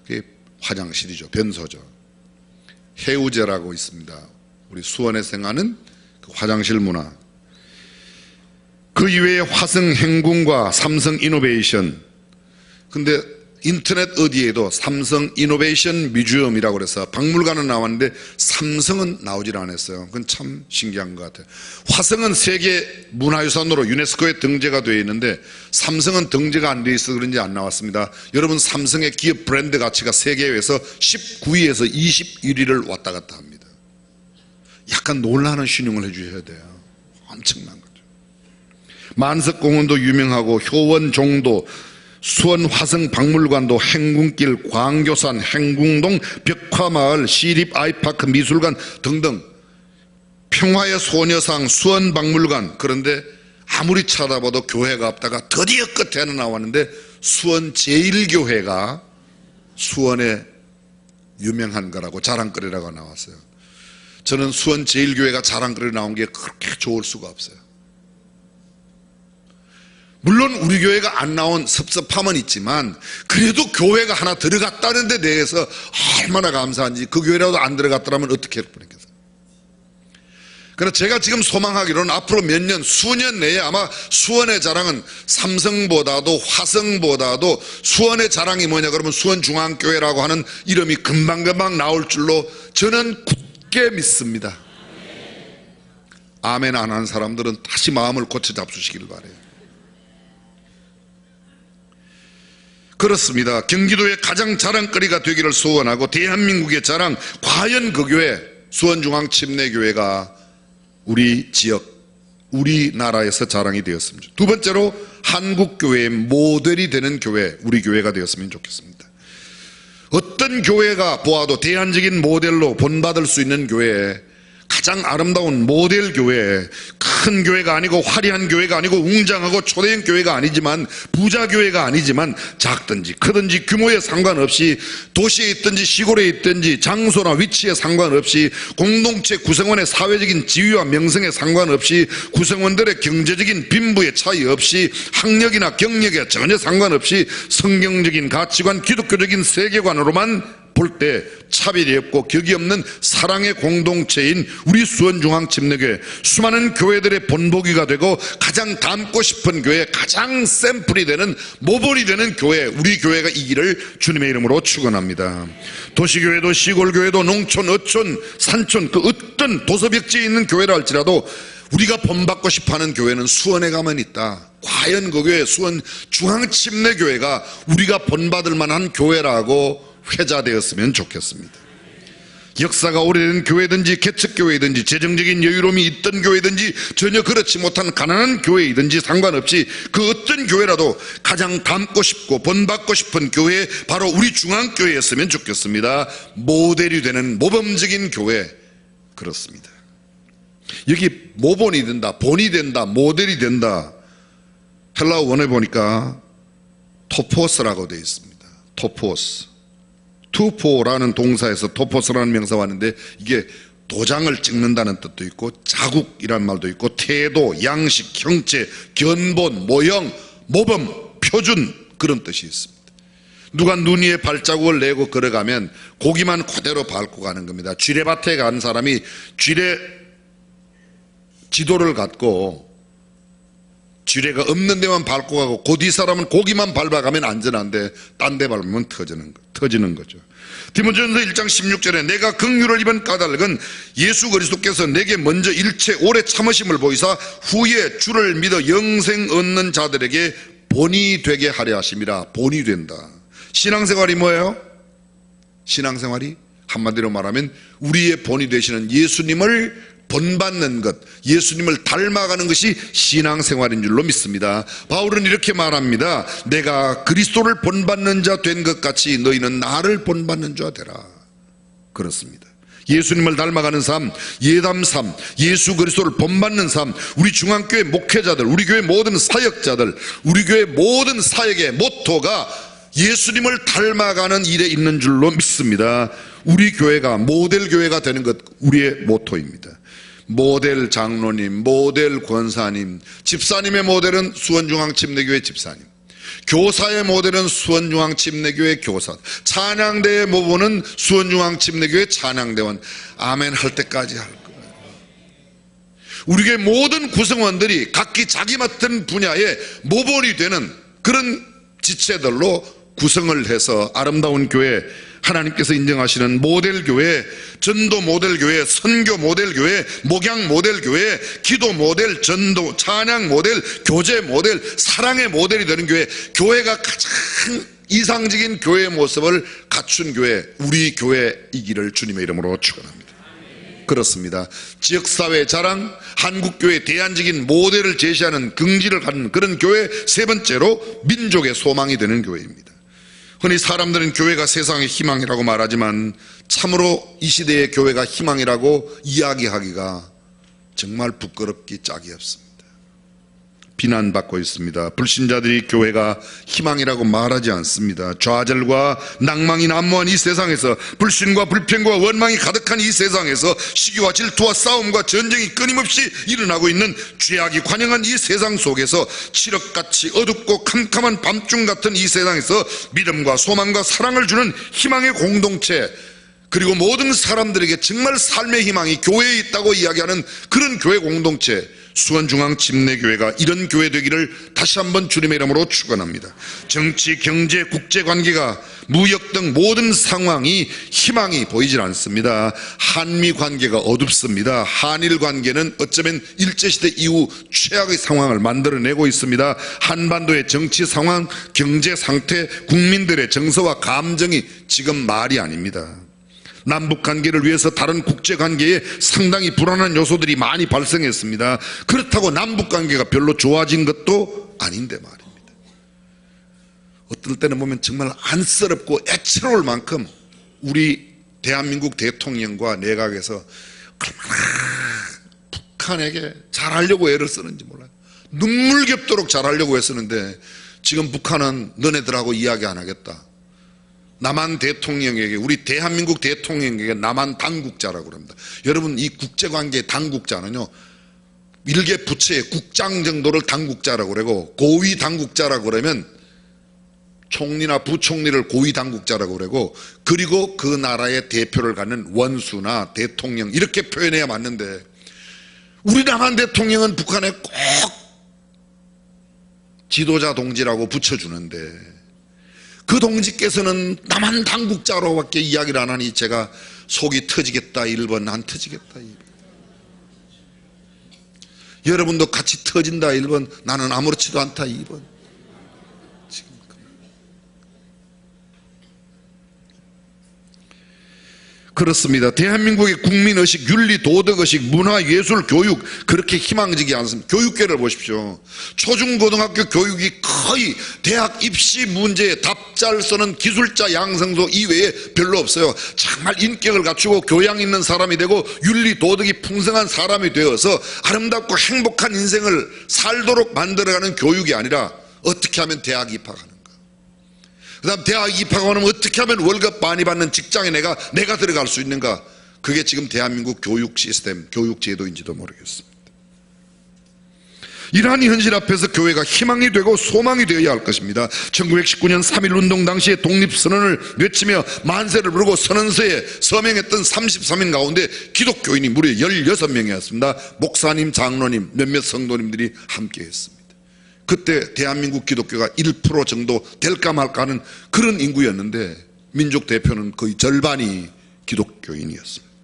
[SPEAKER 5] 그게 화장실이죠. 변소죠. 해우제라고 있습니다. 우리 수원에 생하는 그 화장실 문화. 그 이외에 화성 행궁과 삼성 이노베이션. 근데 인터넷 어디에도 삼성 이노베이션 뮤지엄이라고 그래서 박물관은 나왔는데 삼성은 나오질 않았어요. 그건 참 신기한 것 같아요. 화성은 세계 문화유산으로 유네스코에 등재가 되어 있는데 삼성은 등재가 안 되어 있어서 그런지 안 나왔습니다. 여러분, 삼성의 기업 브랜드 가치가 세계에서 19위에서 21위를 왔다 갔다 합니다. 약간 놀라는 신용을 해주셔야 돼요. 엄청난 거죠. 만석공원도 유명하고 효원 종도, 수원 화성 박물관도, 행궁길, 광교산, 행궁동, 벽화마을, 시립 아이파크 미술관 등등, 평화의 소녀상, 수원 박물관. 그런데 아무리 찾아봐도 교회가 없다가 드디어 끝에는 나왔는데 수원 제1교회가 수원에 유명한 거라고, 자랑거리라고 나왔어요. 저는 수원 제1교회가 자랑거리 나온 게 그렇게 좋을 수가 없어요. 물론 우리 교회가 안 나온 섭섭함은 있지만 그래도 교회가 하나 들어갔다는 데 대해서 얼마나 감사한지. 그 교회라도 안 들어갔더라면 어떻게 할 뻔했겠어요. 그래서 제가 지금 소망하기로는 앞으로 몇 년, 수년 내에 아마 수원의 자랑은 삼성보다도 화성보다도 수원의 자랑이 뭐냐 그러면 수원중앙교회라고 하는 이름이 금방금방 나올 줄로 저는 굳게 믿습니다. 아멘 안 하는 사람들은 다시 마음을 고쳐 잡수시기를 바라요. 그렇습니다. 경기도의 가장 자랑거리가 되기를 소원하고 대한민국의 자랑, 과연 그 교회, 수원중앙침례교회가 우리 지역, 우리나라에서 자랑이 되었습니다. 두 번째로 한국교회의 모델이 되는 교회, 우리 교회가 되었으면 좋겠습니다. 어떤 교회가 보아도 대안적인 모델로 본받을 수 있는 교회, 가장 아름다운 모델 교회, 큰 교회가 아니고 화려한 교회가 아니고 웅장하고 초대형 교회가 아니지만, 부자 교회가 아니지만 작든지 크든지 규모에 상관없이, 도시에 있든지 시골에 있든지 장소나 위치에 상관없이, 공동체 구성원의 사회적인 지위와 명성에 상관없이, 구성원들의 경제적인 빈부의 차이 없이, 학력이나 경력에 전혀 상관없이 성경적인 가치관, 기독교적인 세계관으로만 볼 때 차별이 없고 격이 없는 사랑의 공동체인 우리 수원중앙침례교회, 수많은 교회들의 본보기가 되고 가장 닮고 싶은 교회, 가장 샘플이 되는, 모범이 되는 교회, 우리 교회가 이기를 주님의 이름으로 축원합니다. 도시교회도 시골교회도 농촌, 어촌, 산촌, 그 어떤 도서벽지에 있는 교회라 할지라도 우리가 본받고 싶어하는 교회는 수원에 가면 있다. 과연 그 교회, 수원중앙침례교회가 우리가 본받을 만한 교회라고 회자되었으면 좋겠습니다. 역사가 오래된 교회든지 개척교회든지 재정적인 여유로움이 있던 교회든지 전혀 그렇지 못한 가난한 교회이든지 상관없이 그 어떤 교회라도 가장 닮고 싶고 본받고 싶은 교회, 바로 우리 중앙교회였으면 좋겠습니다. 모델이 되는 모범적인 교회. 그렇습니다. 여기 모본이 된다, 본이 된다, 모델이 된다. 헬라어 원어에 보니까 토포스라고 되어 있습니다. 토포스. 투포라는 동사에서 토포스라는 명사가 왔는데, 이게 도장을 찍는다는 뜻도 있고 자국이란 말도 있고 태도, 양식, 형체, 견본, 모형, 모범, 표준, 그런 뜻이 있습니다. 누가 눈 위에 발자국을 내고 걸어가면 고기만 그대로 밟고 가는 겁니다. 쥐레밭에 간 사람이 쥐레 지도를 갖고 지뢰가 없는 데만 밟고 가고 그 뒤 사람은 고기만 밟아가면 안전한데 딴 데 밟으면 터지는 거죠. 디모데전서 1장 16절에 내가 긍휼을 입은 까닭은 예수 그리스도께서 내게 먼저 일체 오래 참으심을 보이사 후에 주를 믿어 영생 얻는 자들에게 본이 되게 하려 하심이라. 본이 된다. 신앙생활이 뭐예요? 신앙생활이 한마디로 말하면 우리의 본이 되시는 예수님을 본받는 것, 예수님을 닮아가는 것이 신앙생활인 줄로 믿습니다. 바울은 이렇게 말합니다. 내가 그리스도를 본받는 자 된 것 같이 너희는 나를 본받는 자 되라. 그렇습니다. 예수님을 닮아가는 삶, 예담 삶, 예수 그리스도를 본받는 삶, 우리 중앙교회 목회자들, 우리 교회 모든 사역자들, 우리 교회 모든 사역의 모토가 예수님을 닮아가는 일에 있는 줄로 믿습니다. 우리 교회가 모델 교회가 되는 것 우리의 모토입니다. 모델 장로님, 모델 권사님, 집사님의 모델은 수원중앙침례교회 집사님, 교사의 모델은 수원중앙침례교회 교사, 찬양대의 모본은 수원중앙침례교회 찬양대원. 아멘 할 때까지 할 거예요. 우리 교회 모든 구성원들이 각기 자기 맡은 분야의 모본이 되는 그런 지체들로 구성을 해서 아름다운 교회, 하나님께서 인정하시는 모델교회, 전도 모델교회, 선교 모델교회, 목양 모델교회, 기도 모델, 전도, 찬양 모델, 교제 모델, 사랑의 모델이 되는 교회, 교회가 가장 이상적인 교회의 모습을 갖춘 교회, 우리 교회이기를 주님의 이름으로 축원합니다. 그렇습니다. 지역사회 자랑, 한국교회 대안적인 모델을 제시하는 긍지를 갖는 그런 교회, 세 번째로 민족의 소망이 되는 교회입니다. 흔히 사람들은 교회가 세상의 희망이라고 말하지만 참으로 이 시대의 교회가 희망이라고 이야기하기가 정말 부끄럽기 짝이 없습니다. 비난받고 있습니다. 불신자들이 교회가 희망이라고 말하지 않습니다. 좌절과 낭망이 난무한 이 세상에서, 불신과 불평과 원망이 가득한 이 세상에서, 시기와 질투와 싸움과 전쟁이 끊임없이 일어나고 있는 죄악이 관영한 이 세상 속에서, 칠흑같이 어둡고 캄캄한 밤중 같은 이 세상에서 믿음과 소망과 사랑을 주는 희망의 공동체, 그리고 모든 사람들에게 정말 삶의 희망이 교회에 있다고 이야기하는 그런 교회 공동체, 수원중앙침례교회가 이런 교회 되기를 다시 한번 주님의 이름으로 축원합니다. 정치, 경제, 국제관계가, 무역 등 모든 상황이 희망이 보이질 않습니다. 한미 관계가 어둡습니다. 한일 관계는 어쩌면 일제시대 이후 최악의 상황을 만들어내고 있습니다. 한반도의 정치 상황, 경제 상태, 국민들의 정서와 감정이 지금 말이 아닙니다. 남북관계를 위해서 다른 국제관계에 상당히 불안한 요소들이 많이 발생했습니다. 그렇다고 남북관계가 별로 좋아진 것도 아닌데 말입니다. 어떨 때는 보면 정말 안쓰럽고 애처로울 만큼 우리 대한민국 대통령과 내각에서 얼마나 북한에게 잘하려고 애를 쓰는지 몰라요. 눈물겹도록 잘하려고 애쓰는데 지금 북한은 너네들하고 이야기 안 하겠다. 남한 대통령에게, 우리 대한민국 대통령에게 남한 당국자라고 합니다. 여러분, 이 국제관계의 당국자는요, 일개 부처의 국장 정도를 당국자라고 그러고, 고위 당국자라고 그러면 총리나 부총리를 고위 당국자라고 그러고, 그리고 그 나라의 대표를 갖는 원수나 대통령, 이렇게 표현해야 맞는데, 우리 남한 대통령은 북한에 꼭 지도자 동지라고 붙여주는데, 그 동지께서는 남한 당국자로밖에 이야기를 안 하니 제가 속이 터지겠다 1번, 안 터지겠다 2번. 여러분도 같이 터진다 1번, 나는 아무렇지도 않다 2번. 그렇습니다. 대한민국의 국민의식, 윤리, 도덕의식, 문화, 예술, 교육 그렇게 희망적이 않습니다. 교육계를 보십시오. 초중고등학교 교육이 거의 대학 입시 문제에 답 잘 쓰는 기술자 양성소 이외에 별로 없어요. 정말 인격을 갖추고 교양 있는 사람이 되고 윤리, 도덕이 풍성한 사람이 되어서 아름답고 행복한 인생을 살도록 만들어가는 교육이 아니라 어떻게 하면 대학 입학하는가, 그 다음 대학 입학하면 어떻게 하면 월급 많이 받는 직장에 내가 들어갈 수 있는가. 그게 지금 대한민국 교육 시스템, 교육 제도인지도 모르겠습니다. 이러한 현실 앞에서 교회가 희망이 되고 소망이 되어야 할 것입니다. 1919년 3.1운동 당시에 독립선언을 외치며 만세를 부르고 선언서에 서명했던 33인 가운데 기독교인이 무려 16명이었습니다. 목사님, 장로님, 몇몇 성도님들이 함께했습니다. 그때 대한민국 기독교가 1% 정도 될까 말까 하는 그런 인구였는데 민족 대표는 거의 절반이 기독교인이었습니다.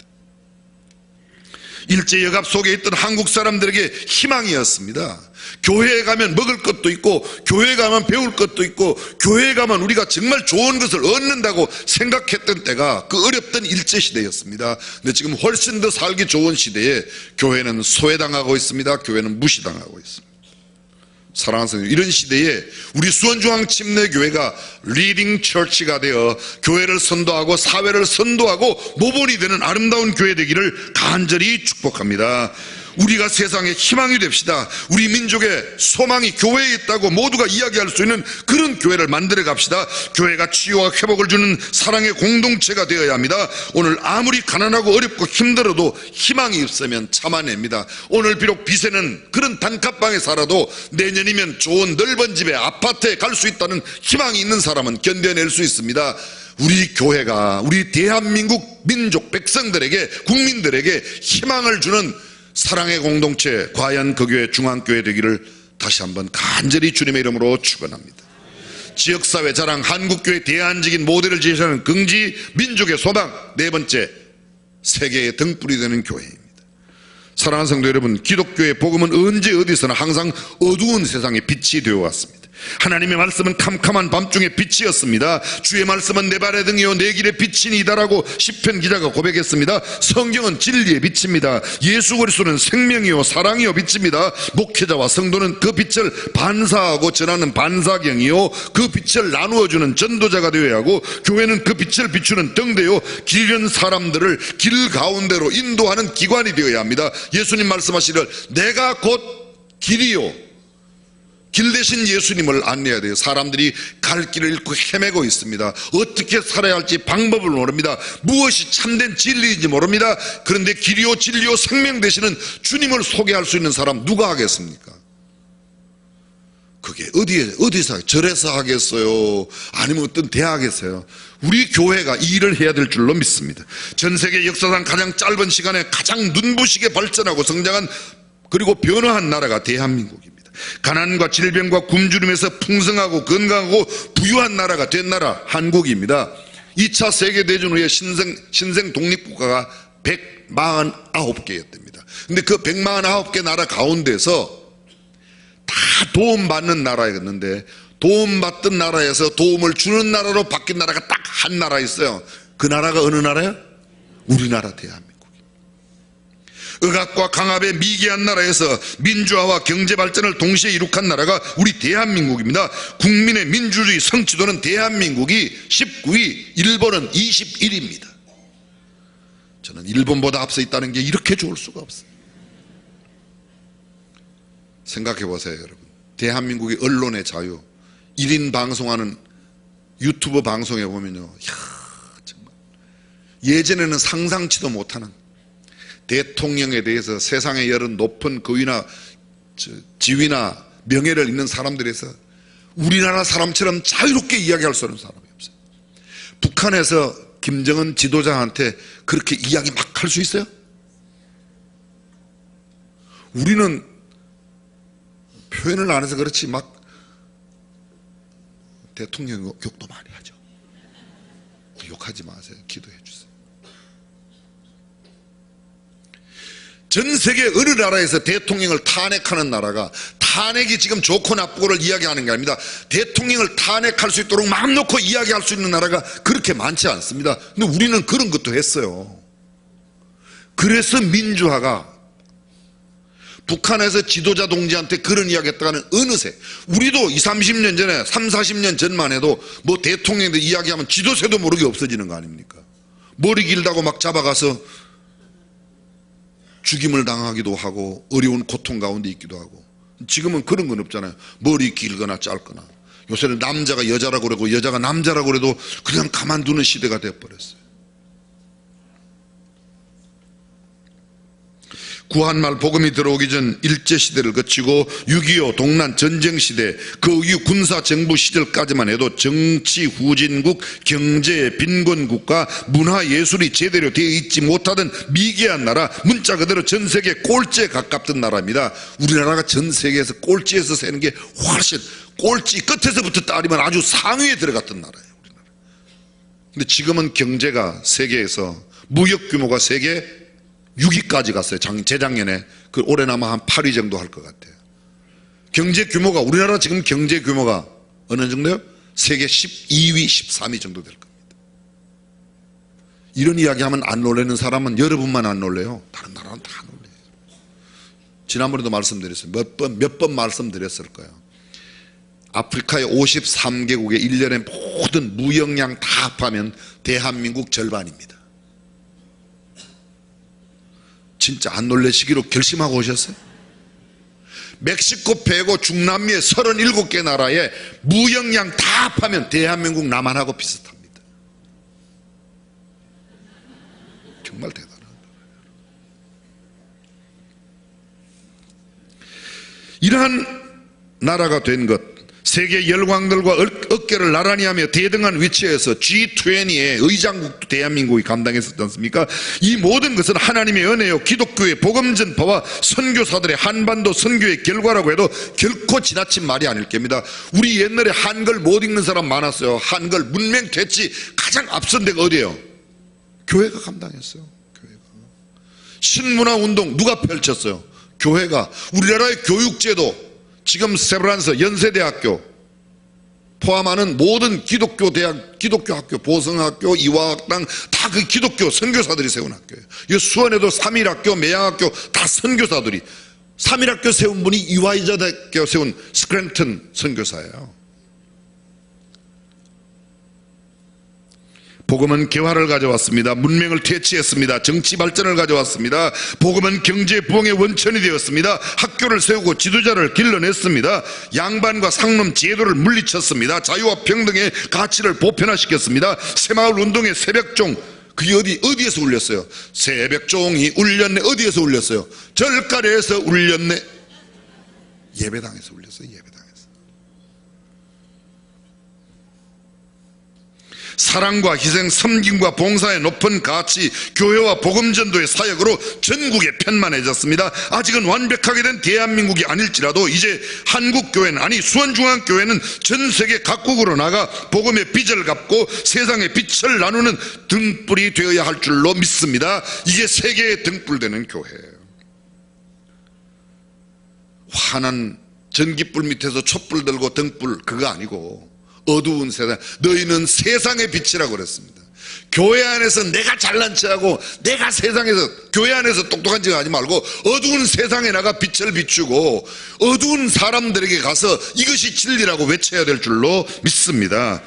[SPEAKER 5] 일제역압 속에 있던 한국 사람들에게 희망이었습니다. 교회에 가면 먹을 것도 있고 교회에 가면 배울 것도 있고 교회에 가면 우리가 정말 좋은 것을 얻는다고 생각했던 때가 그 어렵던 일제시대였습니다. 근데 지금 훨씬 더 살기 좋은 시대에 교회는 소외당하고 있습니다. 교회는 무시당하고 있습니다. 사랑하는 성도, 이런 시대에 우리 수원중앙침례교회가 리딩 처치가 되어 교회를 선도하고 사회를 선도하고 모본이 되는 아름다운 교회 되기를 간절히 축복합니다. 우리가 세상에 희망이 됩시다. 우리 민족의 소망이 교회에 있다고 모두가 이야기할 수 있는 그런 교회를 만들어 갑시다. 교회가 치유와 회복을 주는 사랑의 공동체가 되어야 합니다. 오늘 아무리 가난하고 어렵고 힘들어도 희망이 없으면 참아냅니다. 오늘 비록 빚에는 그런 단칸방에 살아도 내년이면 좋은 넓은 집에 아파트에 갈 수 있다는 희망이 있는 사람은 견뎌낼 수 있습니다. 우리 교회가 우리 대한민국 민족 백성들에게 국민들에게 희망을 주는 사랑의 공동체, 과연 그 교회 중앙교회 되기를 다시 한번 간절히 주님의 이름으로 축원합니다. 지역사회 자랑, 한국교회 대안적인 모델을 제시하는 긍지, 민족의 소망, 네 번째, 세계의 등불이 되는 교회입니다. 사랑하는 성도 여러분, 기독교의 복음은 언제 어디서나 항상 어두운 세상의 빛이 되어 왔습니다. 하나님의 말씀은 캄캄한 밤중의 빛이었습니다. 주의 말씀은 내 발의 등이요 내 길의 빛이니이다라고 시편 기자가 고백했습니다. 성경은 진리의 빛입니다. 예수 그리스도는 생명이요 사랑이요 빛입니다. 목회자와 성도는 그 빛을 반사하고 전하는 반사경이요 그 빛을 나누어주는 전도자가 되어야 하고, 교회는 그 빛을 비추는 등대요 길 잃은 사람들을 길 가운데로 인도하는 기관이 되어야 합니다. 예수님 말씀하시기를 내가 곧 길이요, 길 대신 예수님을 안내해야 돼요. 사람들이 갈 길을 잃고 헤매고 있습니다. 어떻게 살아야 할지 방법을 모릅니다. 무엇이 참된 진리인지 모릅니다. 그런데 길이요 진리요 생명 되시는 주님을 소개할 수 있는 사람 누가 하겠습니까? 그게 어디서 절에서 하겠어요? 아니면 어떤 대학에서요? 우리 교회가 이 일을 해야 될 줄로 믿습니다. 전 세계 역사상 가장 짧은 시간에 가장 눈부시게 발전하고 성장한 그리고 변화한 나라가 대한민국입니다. 가난과 질병과 굶주림에서 풍성하고 건강하고 부유한 나라가 된 나라 한국입니다. 2차 세계대전 후에 신생 독립국가가 149개였답니다. 근데 그 149개 나라 가운데서 다 도움받는 나라였는데, 도움받던 나라에서 도움을 주는 나라로 바뀐 나라가 딱 한 나라 있어요. 그 나라가 어느 나라야? 우리나라 대한민국. 의학과 강압의 미개한 나라에서 민주화와 경제 발전을 동시에 이룩한 나라가 우리 대한민국입니다. 국민의 민주주의 성취도는 대한민국이 19위, 일본은 21위입니다. 저는 일본보다 앞서 있다는 게 이렇게 좋을 수가 없어요. 생각해 보세요, 여러분. 대한민국의 언론의 자유, 1인 방송하는 유튜브 방송에 보면요, 이야, 정말 예전에는 상상치도 못하는 대통령에 대해서 세상에 열은 높은 거위나 지위나 명예를 있는 사람들에서 우리나라 사람처럼 자유롭게 이야기할 수 있는 사람이 없어요. 북한에서 김정은 지도자한테 그렇게 이야기 막 할 수 있어요? 우리는 표현을 안 해서 그렇지 막 대통령 욕도 많이 하죠. 욕하지 마세요. 기도해 주세요. 전 세계 어느 나라에서 대통령을 탄핵하는 나라가, 탄핵이 지금 좋고 나쁘고를 이야기하는 게 아닙니다. 대통령을 탄핵할 수 있도록 마음 놓고 이야기할 수 있는 나라가 그렇게 많지 않습니다. 근데 우리는 그런 것도 했어요. 그래서 민주화가, 북한에서 지도자 동지한테 그런 이야기 했다가는 어느새 우리도 20, 30년 전에 30, 40년 전만 해도 뭐 대통령들 이야기하면 지도세도 모르게 없어지는 거 아닙니까? 머리 길다고 막 잡아가서 죽임을 당하기도 하고 어려운 고통 가운데 있기도 하고. 지금은 그런 건 없잖아요. 머리 길거나 짧거나. 요새는 남자가 여자라고 그러고 여자가 남자라고 그래도 그냥 가만두는 시대가 되어버렸어요. 구한말 복음이 들어오기 전 일제시대를 거치고 6.25 동란 전쟁시대 그 이후 군사정부 시절까지만 해도 정치 후진국, 경제 빈곤국가, 문화예술이 제대로 되어 있지 못하던 미개한 나라, 문자 그대로 전 세계 꼴찌에 가깝던 나라입니다. 우리나라가 전 세계에서 꼴찌에서 세는 게 훨씬 꼴찌 끝에서부터 따리면 아주 상위에 들어갔던 나라예요. 우리나라. 근데 지금은 경제가 세계에서 무역 규모가 세계 6위까지 갔어요. 재작년에. 그 올해나마 한 8위 정도 할 것 같아요. 경제 규모가, 우리나라 지금 경제 규모가 어느 정도요? 세계 12위, 13위 정도 될 겁니다. 이런 이야기 하면 안 놀라는 사람은 여러분만 안 놀래요. 다른 나라는 다 놀래요. 지난번에도 말씀드렸어요. 몇 번 말씀드렸을 거예요. 아프리카의 53개국의 1년의 모든 무역량 다 합하면 대한민국 절반입니다. 진짜 안 놀래시기로 결심하고 오셨어요? 멕시코 빼고 중남미의 37개 나라의 무역량 다 합하면 대한민국 남한하고 비슷합니다. 정말 대단하다. 이러한 나라가 된 것, 세계 열강들과 어깨를 나란히 하며 대등한 위치에서 G20의 의장국도 대한민국이 감당했었지 않습니까? 이 모든 것은 하나님의 은혜요, 기독교의 복음 전파와 선교사들의 한반도 선교의 결과라고 해도 결코 지나친 말이 아닐 겁니다. 우리 옛날에 한글 못 읽는 사람 많았어요. 한글 문맹 퇴치 가장 앞선 데가 어디예요? 교회가 감당했어요. 교회가. 신문화 운동 누가 펼쳤어요? 교회가. 우리나라의 교육제도, 지금 세브란스 연세대학교 포함하는 모든 기독교 대학, 기독교 학교, 보성학교, 이화학당 다 그 기독교 선교사들이 세운 학교예요. 이 수원에도 3일학교, 매양학교 다 선교사들이. 3일학교 세운 분이 이화여자대학교 세운 스크랜턴 선교사예요. 복음은 개화를 가져왔습니다. 문명을 퇴치했습니다. 정치 발전을 가져왔습니다. 복음은 경제 부흥의 원천이 되었습니다. 학교를 세우고 지도자를 길러냈습니다. 양반과 상놈 제도를 물리쳤습니다. 자유와 평등의 가치를 보편화시켰습니다. 새마을 운동의 새벽종, 그게 어디에서 울렸어요? 새벽종이 울렸네. 어디에서 울렸어요? 절가리에서 울렸네. 예배당에서 울렸어요. 예배당에서. 사랑과 희생, 섬김과 봉사의 높은 가치, 교회와 복음전도의 사역으로 전국에 편만해졌습니다. 아직은 완벽하게 된 대한민국이 아닐지라도 이제 한국교회는, 아니 수원중앙교회는 전 세계 각국으로 나가 복음의 빚을 갚고 세상의 빛을 나누는 등불이 되어야 할 줄로 믿습니다. 이게 세계의 등불되는 교회예요. 환한 전깃불 밑에서 촛불 들고 등불, 그거 아니고 어두운 세상, 너희는 세상의 빛이라고 그랬습니다. 교회 안에서 내가 잘난 척하고 내가 세상에서, 교회 안에서 똑똑한 척 하지 말고 어두운 세상에 나가 빛을 비추고 어두운 사람들에게 가서 이것이 진리라고 외쳐야 될 줄로 믿습니다.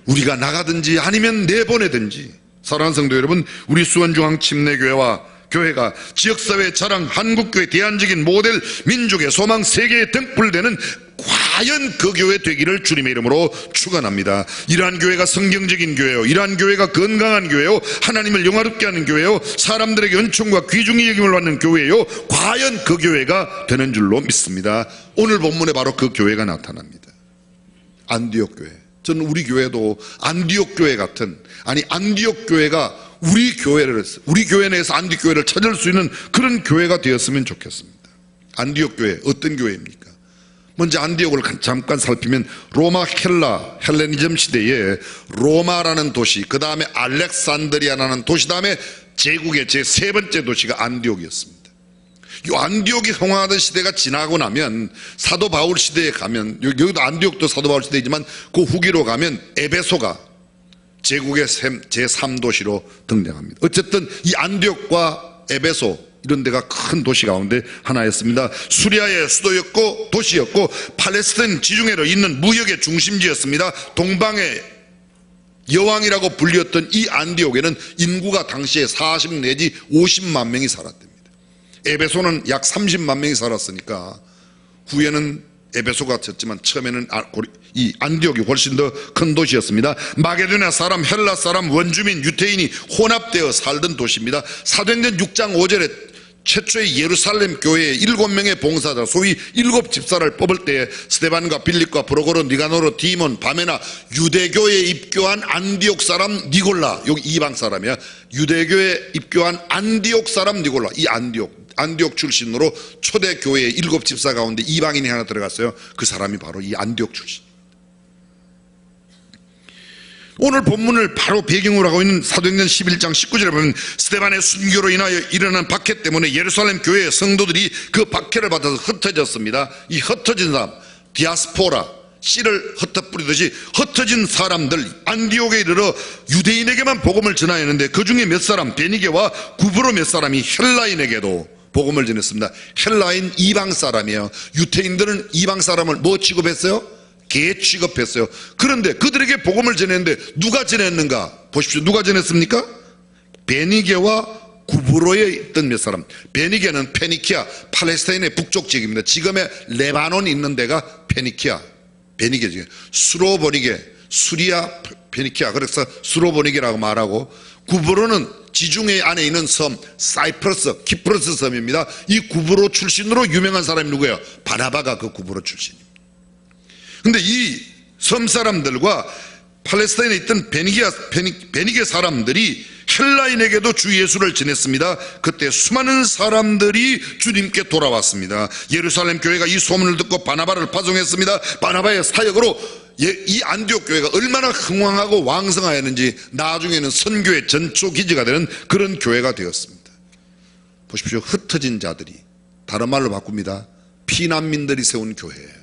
[SPEAKER 5] 우리가 나가든지 아니면 내보내든지. 사랑하는 성도 여러분, 우리 수원중앙침례교회와 교회가 지역사회의 자랑, 한국교회 대안적인 모델, 민족의 소망, 세계의 등불되는 과연 그 교회 되기를 주님의 이름으로 축원합니다. 이러한 교회가 성경적인 교회요, 이러한 교회가 건강한 교회요, 하나님을 영화롭게 하는 교회요, 사람들에게 은총과 귀중히 여김을 받는 교회요, 과연 그 교회가 되는 줄로 믿습니다. 오늘 본문에 바로 그 교회가 나타납니다. 안디옥 교회. 저는 우리 교회도 안디옥 교회 같은, 아니 안디옥 교회가 우리 교회 내에서 안디옥 교회를 찾을 수 있는 그런 교회가 되었으면 좋겠습니다. 안디옥 교회 어떤 교회입니까? 먼저 안디옥을 잠깐 살피면 로마 헬레니즘 시대에 로마라는 도시, 그 다음에 알렉산드리아라는 도시, 다음에 제국의 제 세 번째 도시가 안디옥이었습니다. 이 안디옥이 성화하던 시대가 지나고 나면 사도 바울 시대에 가면, 여기도 안디옥도 사도 바울 시대이지만 그 후기로 가면 에베소가 제국의 제3도시로 등장합니다. 어쨌든 이 안디옥과 에베소, 이런 데가 큰 도시 가운데 하나였습니다. 수리아의 수도였고 도시였고 팔레스타인 지중해로 있는 무역의 중심지였습니다. 동방의 여왕이라고 불렸던 이 안디옥에는 인구가 당시에 40 내지 50만 명이 살았답니다. 에베소는 약 30만 명이 살았으니까 후에는 에베소가 졌지만 처음에는 이 안디옥이 훨씬 더 큰 도시였습니다. 마게도냐 사람, 헬라 사람, 원주민, 유태인이 혼합되어 살던 도시입니다. 사도행전 6장 5절에 최초의 예루살렘 교회에 7명의 봉사자, 소위 7집사를 뽑을 때에 스데반과 빌립과 브로고로, 니가노로, 디몬, 바메나, 유대교에 입교한 안디옥 사람 니골라, 여기 이방 사람이야. 유대교에 입교한 안디옥 사람 니골라, 이 안디옥 출신으로 초대교회의 7집사 가운데 이방인이 하나 들어갔어요. 그 사람이 바로 이 안디옥 출신. 오늘 본문을 바로 배경으로 하고 있는 사도행전 11장 19절에 보면 스데반의 순교로 인하여 일어난 박해 때문에 예루살렘 교회의 성도들이 그 박해를 받아서 흩어졌습니다. 이 흩어진 사람, 디아스포라, 씨를 흩어뿌리듯이 흩어진 사람들, 안디옥에 이르러 유대인에게만 복음을 전하였는데 그 중에 몇 사람, 베니게와 구브로 몇 사람이 헬라인에게도 복음을 전했습니다. 헬라인 이방 사람이에요. 유태인들은 이방 사람을 뭐 취급했어요? 개 취급했어요. 그런데 그들에게 복음을 전했는데 누가 전했는가? 보십시오. 누가 전했습니까? 베니게와 구브로에 있던 몇 사람. 베니게는 페니키아, 팔레스타인의 북쪽 지역입니다. 지금의 레바논이 있는 데가 페니키아, 베니게 지역. 수로보니게, 수리아, 페니키아. 그래서 수로보니게라고 말하고, 구브로는 지중해 안에 있는 섬 사이프러스, 키프러스 섬입니다. 이 구브로 출신으로 유명한 사람이 누구예요? 바나바가 그 구브로 출신입니다. 근데 이 섬 사람들과 팔레스타인에 있던 베니게 사람들이 헬라인에게도 주 예수를 전했습니다. 그때 수많은 사람들이 주님께 돌아왔습니다. 예루살렘 교회가 이 소문을 듣고 바나바를 파송했습니다. 바나바의 사역으로 이 안디옥 교회가 얼마나 흥왕하고 왕성하였는지 나중에는 선교의 전초 기지가 되는 그런 교회가 되었습니다. 보십시오. 흩어진 자들이, 다른 말로 바꿉니다. 피난민들이 세운 교회예요.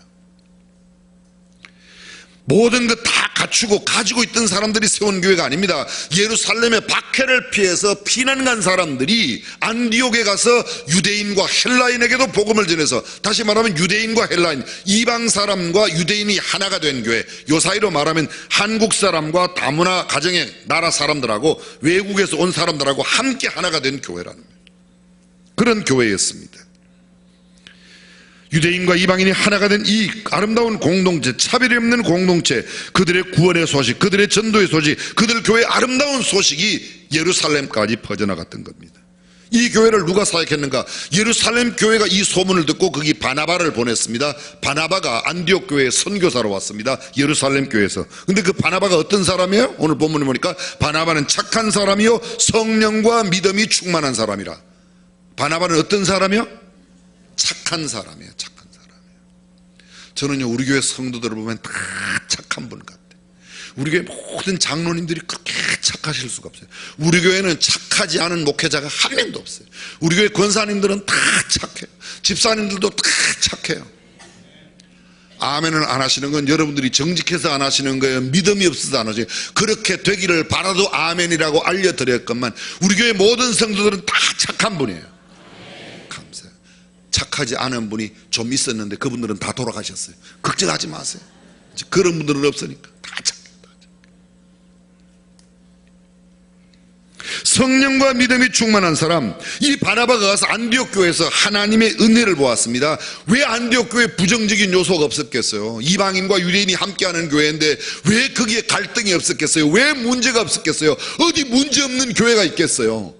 [SPEAKER 5] 모든 것 다 갖추고 가지고 있던 사람들이 세운 교회가 아닙니다. 예루살렘의 박해를 피해서 피난 간 사람들이 안디옥에 가서 유대인과 헬라인에게도 복음을 전해서, 다시 말하면 유대인과 헬라인, 이방 사람과 유대인이 하나가 된 교회. 요 사이로 말하면 한국 사람과 다문화 가정의 나라 사람들하고 외국에서 온 사람들하고 함께 하나가 된 교회라는 거예요. 그런 교회였습니다. 유대인과 이방인이 하나가 된 이 아름다운 공동체, 차별이 없는 공동체, 그들의 구원의 소식, 그들의 전도의 소식, 그들 교회의 아름다운 소식이 예루살렘까지 퍼져나갔던 겁니다. 이 교회를 누가 사역했는가? 예루살렘 교회가 이 소문을 듣고 거기 바나바를 보냈습니다. 바나바가 안디옥 교회에 선교사로 왔습니다. 예루살렘 교회에서. 근데 그 바나바가 어떤 사람이에요? 오늘 본문에 보니까 바나바는 착한 사람이요 성령과 믿음이 충만한 사람이라. 바나바는 어떤 사람이요? 착한 사람이에요. 착한 사람이에요. 저는요, 우리 교회 성도들을 보면 다 착한 분 같아요. 우리 교회 모든 장로님들이 그렇게 착하실 수가 없어요. 우리 교회는 착하지 않은 목회자가 한 명도 없어요. 우리 교회 권사님들은 다 착해요. 집사님들도 다 착해요. 아멘을 안 하시는 건 여러분들이 정직해서 안 하시는 거예요? 믿음이 없어서 안 하세요? 그렇게 되기를 바라도 아멘이라고 알려드렸건만 우리 교회 모든 성도들은 다 착한 분이에요. 착하지 않은 분이 좀 있었는데 그분들은 다 돌아가셨어요. 걱정하지 마세요. 그런 분들은 없으니까 다 착해요. 성령과 믿음이 충만한 사람, 이 바나바가 가서 안디옥 교회에서 하나님의 은혜를 보았습니다. 왜 안디옥 교회에 부정적인 요소가 없었겠어요? 이방인과 유대인이 함께하는 교회인데 왜 거기에 갈등이 없었겠어요? 왜 문제가 없었겠어요? 어디 문제 없는 교회가 있겠어요?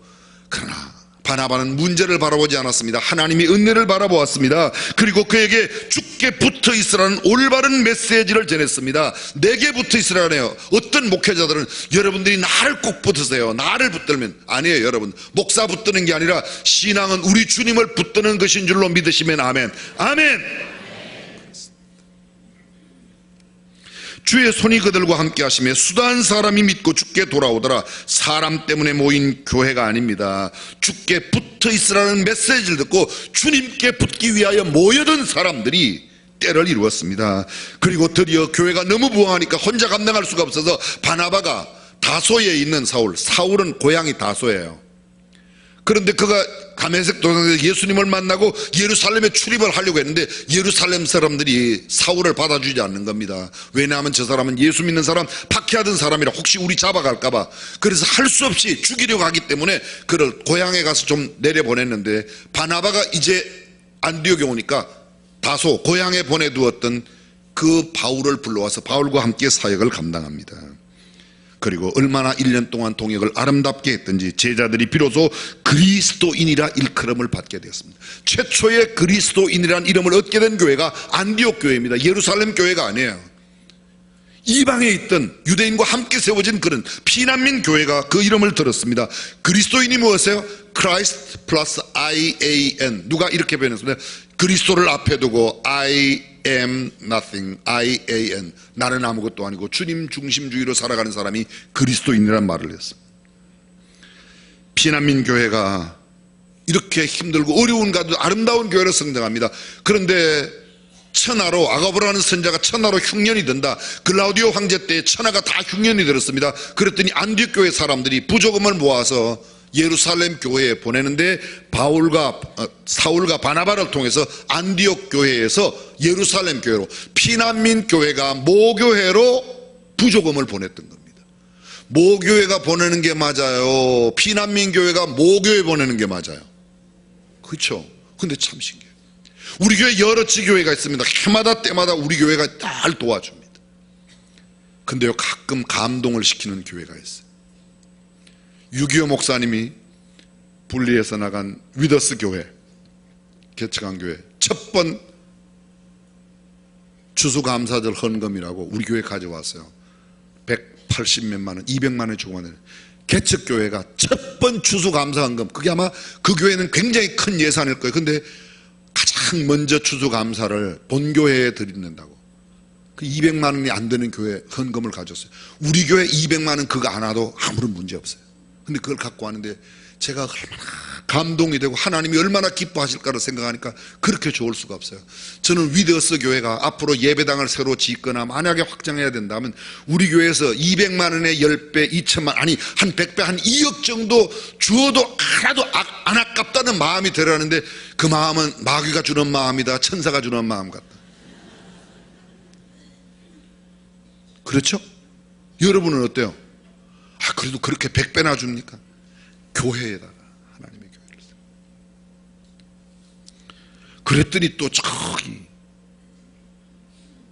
[SPEAKER 5] 그러나 바나바는 문제를 바라보지 않았습니다. 하나님의 은혜를 바라보았습니다. 그리고 그에게 주께 붙어 있으라는 올바른 메시지를 전했습니다. 내게 붙어 있으라네요. 어떤 목회자들은 여러분들이 나를 꼭 붙으세요. 나를 붙들면 아니에요. 여러분, 목사 붙드는 게 아니라 신앙은 우리 주님을 붙드는 것인 줄로 믿으시면 아멘. 아멘. 주의 손이 그들과 함께 하시며 수다한 사람이 믿고 주께 돌아오더라. 사람 때문에 모인 교회가 아닙니다. 주께 붙어 있으라는 메시지를 듣고 주님께 붙기 위하여 모여든 사람들이 때를 이루었습니다. 그리고 드디어 교회가 너무 부흥하니까 혼자 감당할 수가 없어서 바나바가 다소에 있는 사울은 고향이 다소예요. 그런데 그가 다메섹 도상에서 예수님을 만나고 예루살렘에 출입을 하려고 했는데 예루살렘 사람들이 사울을 받아주지 않는 겁니다. 왜냐하면 저 사람은 예수 믿는 사람, 박해하던 사람이라 혹시 우리 잡아갈까봐. 그래서 할 수 없이 죽이려고 하기 때문에 그를 고향에 가서 좀 내려보냈는데 바나바가 이제 안디옥에 오니까 다소 고향에 보내두었던 그 바울을 불러와서 바울과 함께 사역을 감당합니다. 그리고 얼마나 1년 동안 동역을 아름답게 했든지 제자들이 비로소 그리스도인이라 일컬음을 받게 되었습니다. 최초의 그리스도인이라는 이름을 얻게 된 교회가 안디옥 교회입니다. 예루살렘 교회가 아니에요. 이방에 있던 유대인과 함께 세워진 그런 피난민 교회가 그 이름을 들었습니다. 그리스도인이 무엇이에요? Christ plus IAN. 누가 이렇게 표현했습니다. 그리스도를 앞에 두고 I am nothing, IAN. 나는 아무것도 아니고 주님 중심주의로 살아가는 사람이 그리스도인이라는 말을 했습니다. 피난민 교회가 이렇게 힘들고 어려운 가운데 아름다운 교회로 성장합니다. 그런데 천하로, 아가보라는 선자가 천하로 흉년이 든다. 글라우디오 황제 때 천하가 다 흉년이 들었습니다. 그랬더니 안디옥 교회 사람들이 부조금을 모아서 예루살렘 교회에 보내는데 사울과 바나바를 통해서 안디옥 교회에서 예루살렘 교회로, 피난민 교회가 모교회로 부조금을 보냈던 겁니다. 모교회가 보내는 게 맞아요? 피난민 교회가 모교회 보내는 게 맞아요? 그렇죠? 근데 참 신기해요. 우리 교회 여러 지교회가 있습니다. 해마다 때마다 우리 교회가 잘 도와줍니다. 근데요, 가끔 감동을 시키는 교회가 있어요. 6.25 목사님이 분리해서 나간 위더스 교회, 개척한 교회 첫 번 추수감사절 헌금이라고 우리 교회 가져왔어요. 180몇만 원, 200만 원이 조금만 개척교회가 첫 번 추수감사 헌금, 그게 아마 그 교회는 굉장히 큰 예산일 거예요. 근데 가장 먼저 추수감사를 본교회에 드린다고 그 200만 원이 안 되는 교회 헌금을 가졌어요. 우리 교회 200만 원 그거 안 와도 아무런 문제 없어요. 근데 그걸 갖고 왔는데 제가 얼마나 감동이 되고 하나님이 얼마나 기뻐하실까를 생각하니까 그렇게 좋을 수가 없어요. 저는 위더스 교회가 앞으로 예배당을 새로 짓거나 만약에 확장해야 된다면 우리 교회에서 200만 원에 10배, 2천만, 아니 한 100배, 한 2억 정도 주어도 하나도 안 아깝다는 마음이 들어가는데 그 마음은 마귀가 주는 마음이다, 천사가 주는 마음 같다. 그렇죠? 여러분은 어때요? 그래도 그렇게 100배나 줍니까? 교회에다가 하나님의 교회를 씁니다. 그랬더니 또 저기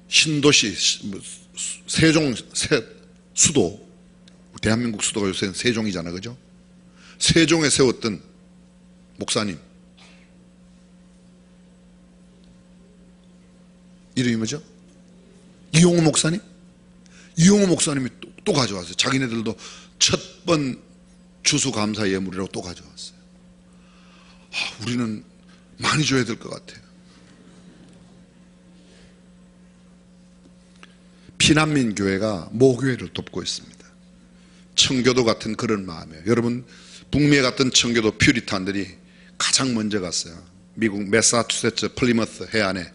[SPEAKER 5] 신도시 세종 수도, 대한민국 수도가 요새 세종이잖아, 그죠? 세종에 세웠던 목사님 이름이 뭐죠? 이용호 목사님? 이용호 목사님이 또 가져왔어요. 자기네들도 첫 번 추수감사 예물이라고 또 가져왔어요. 우리는 많이 줘야 될 것 같아요. 피난민 교회가 모교회를 돕고 있습니다. 청교도 같은 그런 마음이에요. 여러분, 북미에 갔던 청교도 퓨리탄들이 가장 먼저 갔어요. 미국 매사추세츠 플리머스 해안에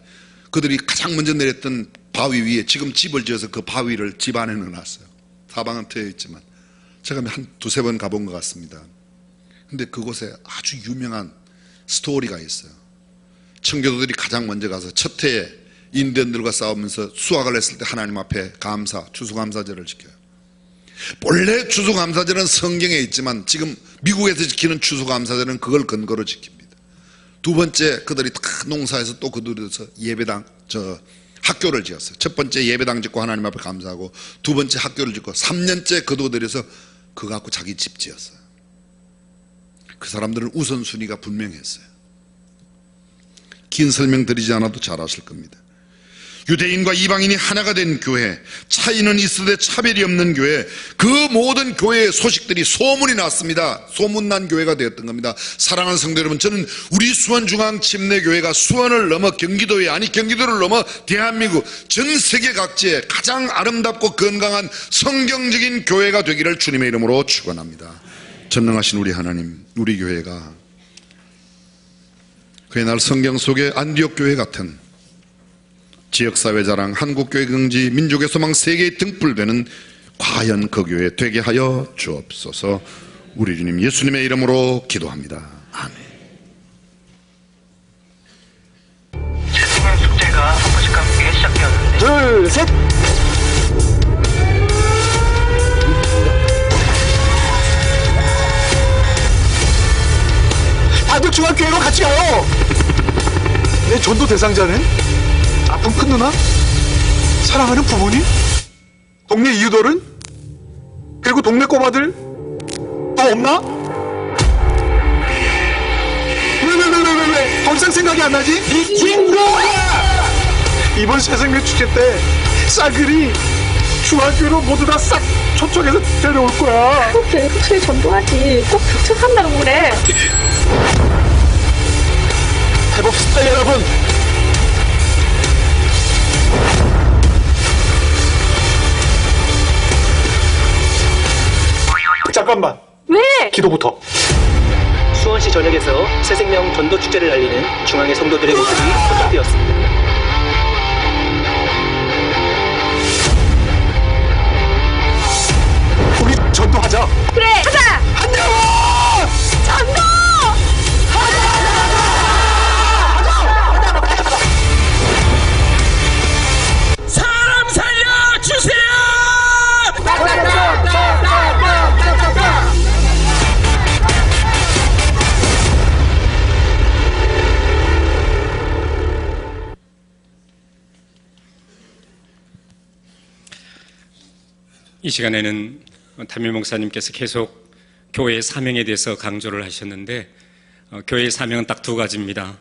[SPEAKER 5] 그들이 가장 먼저 내렸던 바위 위에 지금 집을 지어서 그 바위를 집 안에 넣어놨어요. 사방은 트여 있지만 제가 한 두세 번 가본 것 같습니다. 근데 그곳에 아주 유명한 스토리가 있어요. 청교도들이 가장 먼저 가서 첫 해에 인디언들과 싸우면서 수확을 했을 때 하나님 앞에 추수감사절을 지켜요. 본래 추수감사절은 성경에 있지만 지금 미국에서 지키는 추수감사절은 그걸 근거로 지킵니다. 두 번째, 그들이 다 농사해서 또 그들에서 예배당, 학교를 지었어요. 첫 번째 예배당 짓고 하나님 앞에 감사하고, 두 번째 학교를 짓고, 3년째 거두어들여서 그거 갖고 자기 집 지었어요. 그 사람들은 우선순위가 분명했어요. 긴 설명 드리지 않아도 잘 아실 겁니다. 유대인과 이방인이 하나가 된 교회, 차이는 있으되 차별이 없는 교회, 그 모든 교회의 소식들이 소문이 났습니다. 소문난 교회가 되었던 겁니다. 사랑하는 성도 여러분, 저는 우리 수원중앙침례교회가 수원을 넘어 경기도에, 아니 경기도를 넘어 대한민국 전 세계 각지에 가장 아름답고 건강한 성경적인 교회가 되기를 주님의 이름으로 축원합니다. 전능하신 우리 하나님, 우리 교회가 그의 날 성경 속의 안디옥 교회 같은 지역사회 자랑, 한국교회 긍지, 민족의 소망, 세계의 등불되는 과연 그 교회 되게 하여 주옵소서. 우리 주님 예수님의 이름으로 기도합니다. 아멘.
[SPEAKER 8] 채팅의 숙제가 한 번씩 함께 시작되었는데
[SPEAKER 9] 둘, 셋! 다들 중학교회로 같이 가요! 내 전도 대상자는? 아픈 큰 누나? 사랑하는 부모님? 동네 이웃어른? 그리고 동네 꼬마들 또 없나? 왜? 더 이상 생각이 안 나지? 이 친구야! 이번 새생명 축제 때 싸그리 중학교로 모두 다 싹 초청해서 데려올 거야.
[SPEAKER 10] 꼭 교육부에 전도하지. 꼭 초청한다고 그래.
[SPEAKER 9] 해봅시다, 여러분. 잠깐만.
[SPEAKER 10] 왜?
[SPEAKER 9] 기도부터.
[SPEAKER 11] 수원시 전역에서 새생명 전도 축제를 알리는 중앙의 성도들의 모습이 포착되었습니다.
[SPEAKER 9] 우리 전도하자.
[SPEAKER 10] 그래, 하자!
[SPEAKER 9] 안녕!
[SPEAKER 10] 전도!
[SPEAKER 1] 사람 살려주세요!
[SPEAKER 12] 이 시간에는 담임 목사님께서 계속 교회의 사명에 대해서 강조를 하셨는데 교회의 사명은 딱 두 가지입니다.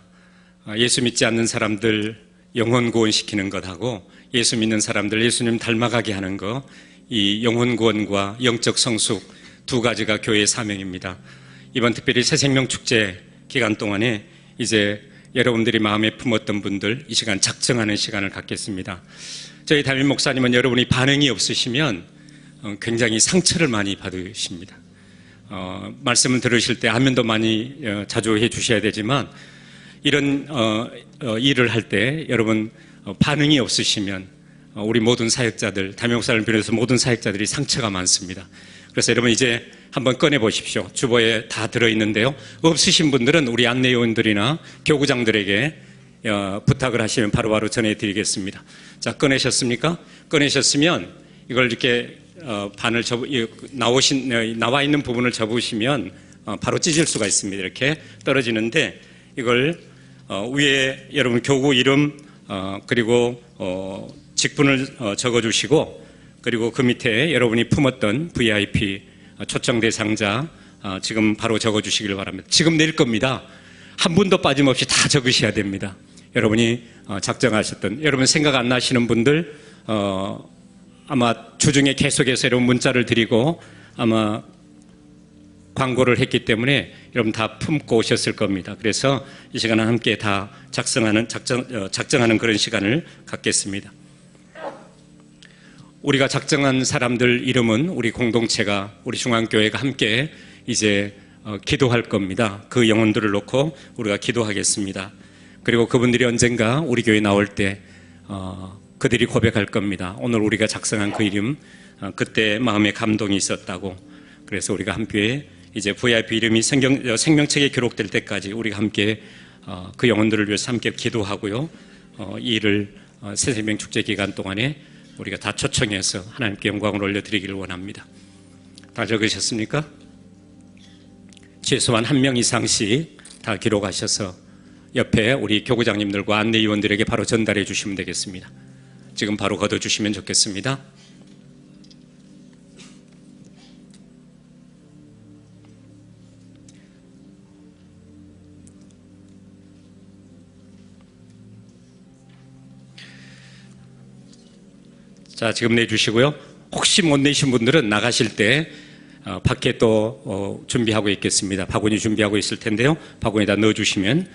[SPEAKER 12] 예수 믿지 않는 사람들 영혼 구원시키는 것하고 예수 믿는 사람들 예수님 닮아가게 하는 것, 이 영혼 구원과 영적 성숙 두 가지가 교회의 사명입니다. 이번 특별히 새생명 축제 기간 동안에 이제 여러분들이 마음에 품었던 분들 이 시간 작정하는 시간을 갖겠습니다. 저희 담임 목사님은 여러분이 반응이 없으시면 굉장히 상처를 많이 받으십니다. 말씀을 들으실 때 아멘도 많이 자주 해 주셔야 되지만 이런 일을 할 때 여러분 반응이 없으시면 우리 모든 사역자들, 담임 목사를 비롯해서 모든 사역자들이 상처가 많습니다. 그래서 여러분 이제 한번 꺼내 보십시오. 주보에 다 들어있는데요. 없으신 분들은 우리 안내요원들이나 교구장들에게 부탁을 하시면 바로바로 전해드리겠습니다. 자, 꺼내셨습니까? 꺼내셨으면 이걸 이렇게 반을 나와 있는 부분을 접으시면 바로 찢을 수가 있습니다. 이렇게 떨어지는데 이걸 위에 여러분 교구 이름 그리고 직분을 적어주시고 그리고 그 밑에 여러분이 품었던 VIP 초청 대상자 지금 바로 적어주시길 바랍니다. 지금 낼 겁니다. 한 분도 빠짐없이 다 적으셔야 됩니다. 여러분이 작정하셨던 여러분 생각 안 나시는 분들 아마 주중에 계속해서 여러분 문자를 드리고 아마 광고를 했기 때문에 여러분 다 품고 오셨을 겁니다. 그래서 이 시간은 함께 다 작정하는 그런 시간을 갖겠습니다. 우리가 작정한 사람들 이름은 우리 공동체가 우리 중앙교회가 함께 이제 기도할 겁니다. 그 영혼들을 놓고 우리가 기도하겠습니다. 그리고 그분들이 언젠가 우리 교회 나올 때 그들이 고백할 겁니다. 오늘 우리가 작성한 그 이름 그때 마음에 감동이 있었다고. 그래서 우리가 함께 이제 VIP 이름이 생명책에 기록될 때까지 우리가 함께 그 영혼들을 위해서 함께 기도하고요. 이 일을 새생명 축제 기간 동안에 우리가 다 초청해서 하나님께 영광을 올려드리기를 원합니다. 다 적으셨습니까? 최소한 1명 이상씩 다 기록하셔서 옆에 우리 교구장님들과 안내위원들에게 바로 전달해 주시면 되겠습니다. 지금 바로 걷어주시면 좋겠습니다. 자, 지금 내주시고요. 혹시 못 내신 분들은 나가실 때 밖에 또 준비하고 있겠습니다. 바구니 준비하고 있을 텐데요. 바구니에다 넣어주시면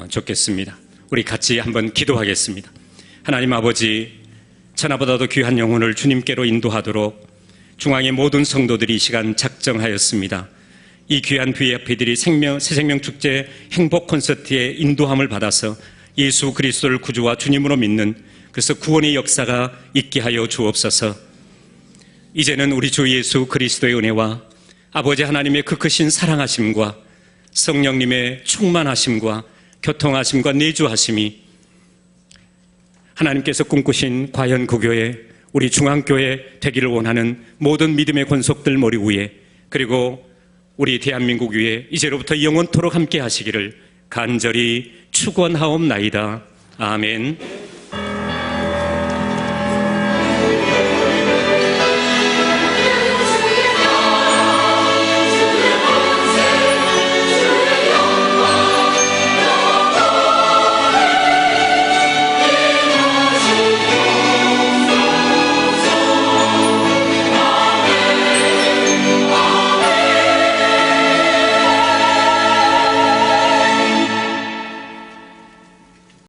[SPEAKER 12] 좋겠습니다. 우리 같이 한번 기도하겠습니다. 하나님 아버지, 천하보다도 귀한 영혼을 주님께로 인도하도록 중앙의 모든 성도들이 이 시간 작정하였습니다. 이 귀한 VIP들이 새생명 축제 행복 콘서트의 인도함을 받아서 예수 그리스도를 구주와 주님으로 믿는 그래서 구원의 역사가 있게 하여 주옵소서. 이제는 우리 주 예수 그리스도의 은혜와 아버지 하나님의 그 크신 사랑하심과 성령님의 충만하심과 교통하심과 내주하심이 하나님께서 꿈꾸신 과연구교회 우리 중앙교회 되기를 원하는 모든 믿음의 권속들 머리 위에 그리고 우리 대한민국 위에 이제로부터 영원토록 함께 하시기를 간절히 축원하옵나이다. 아멘.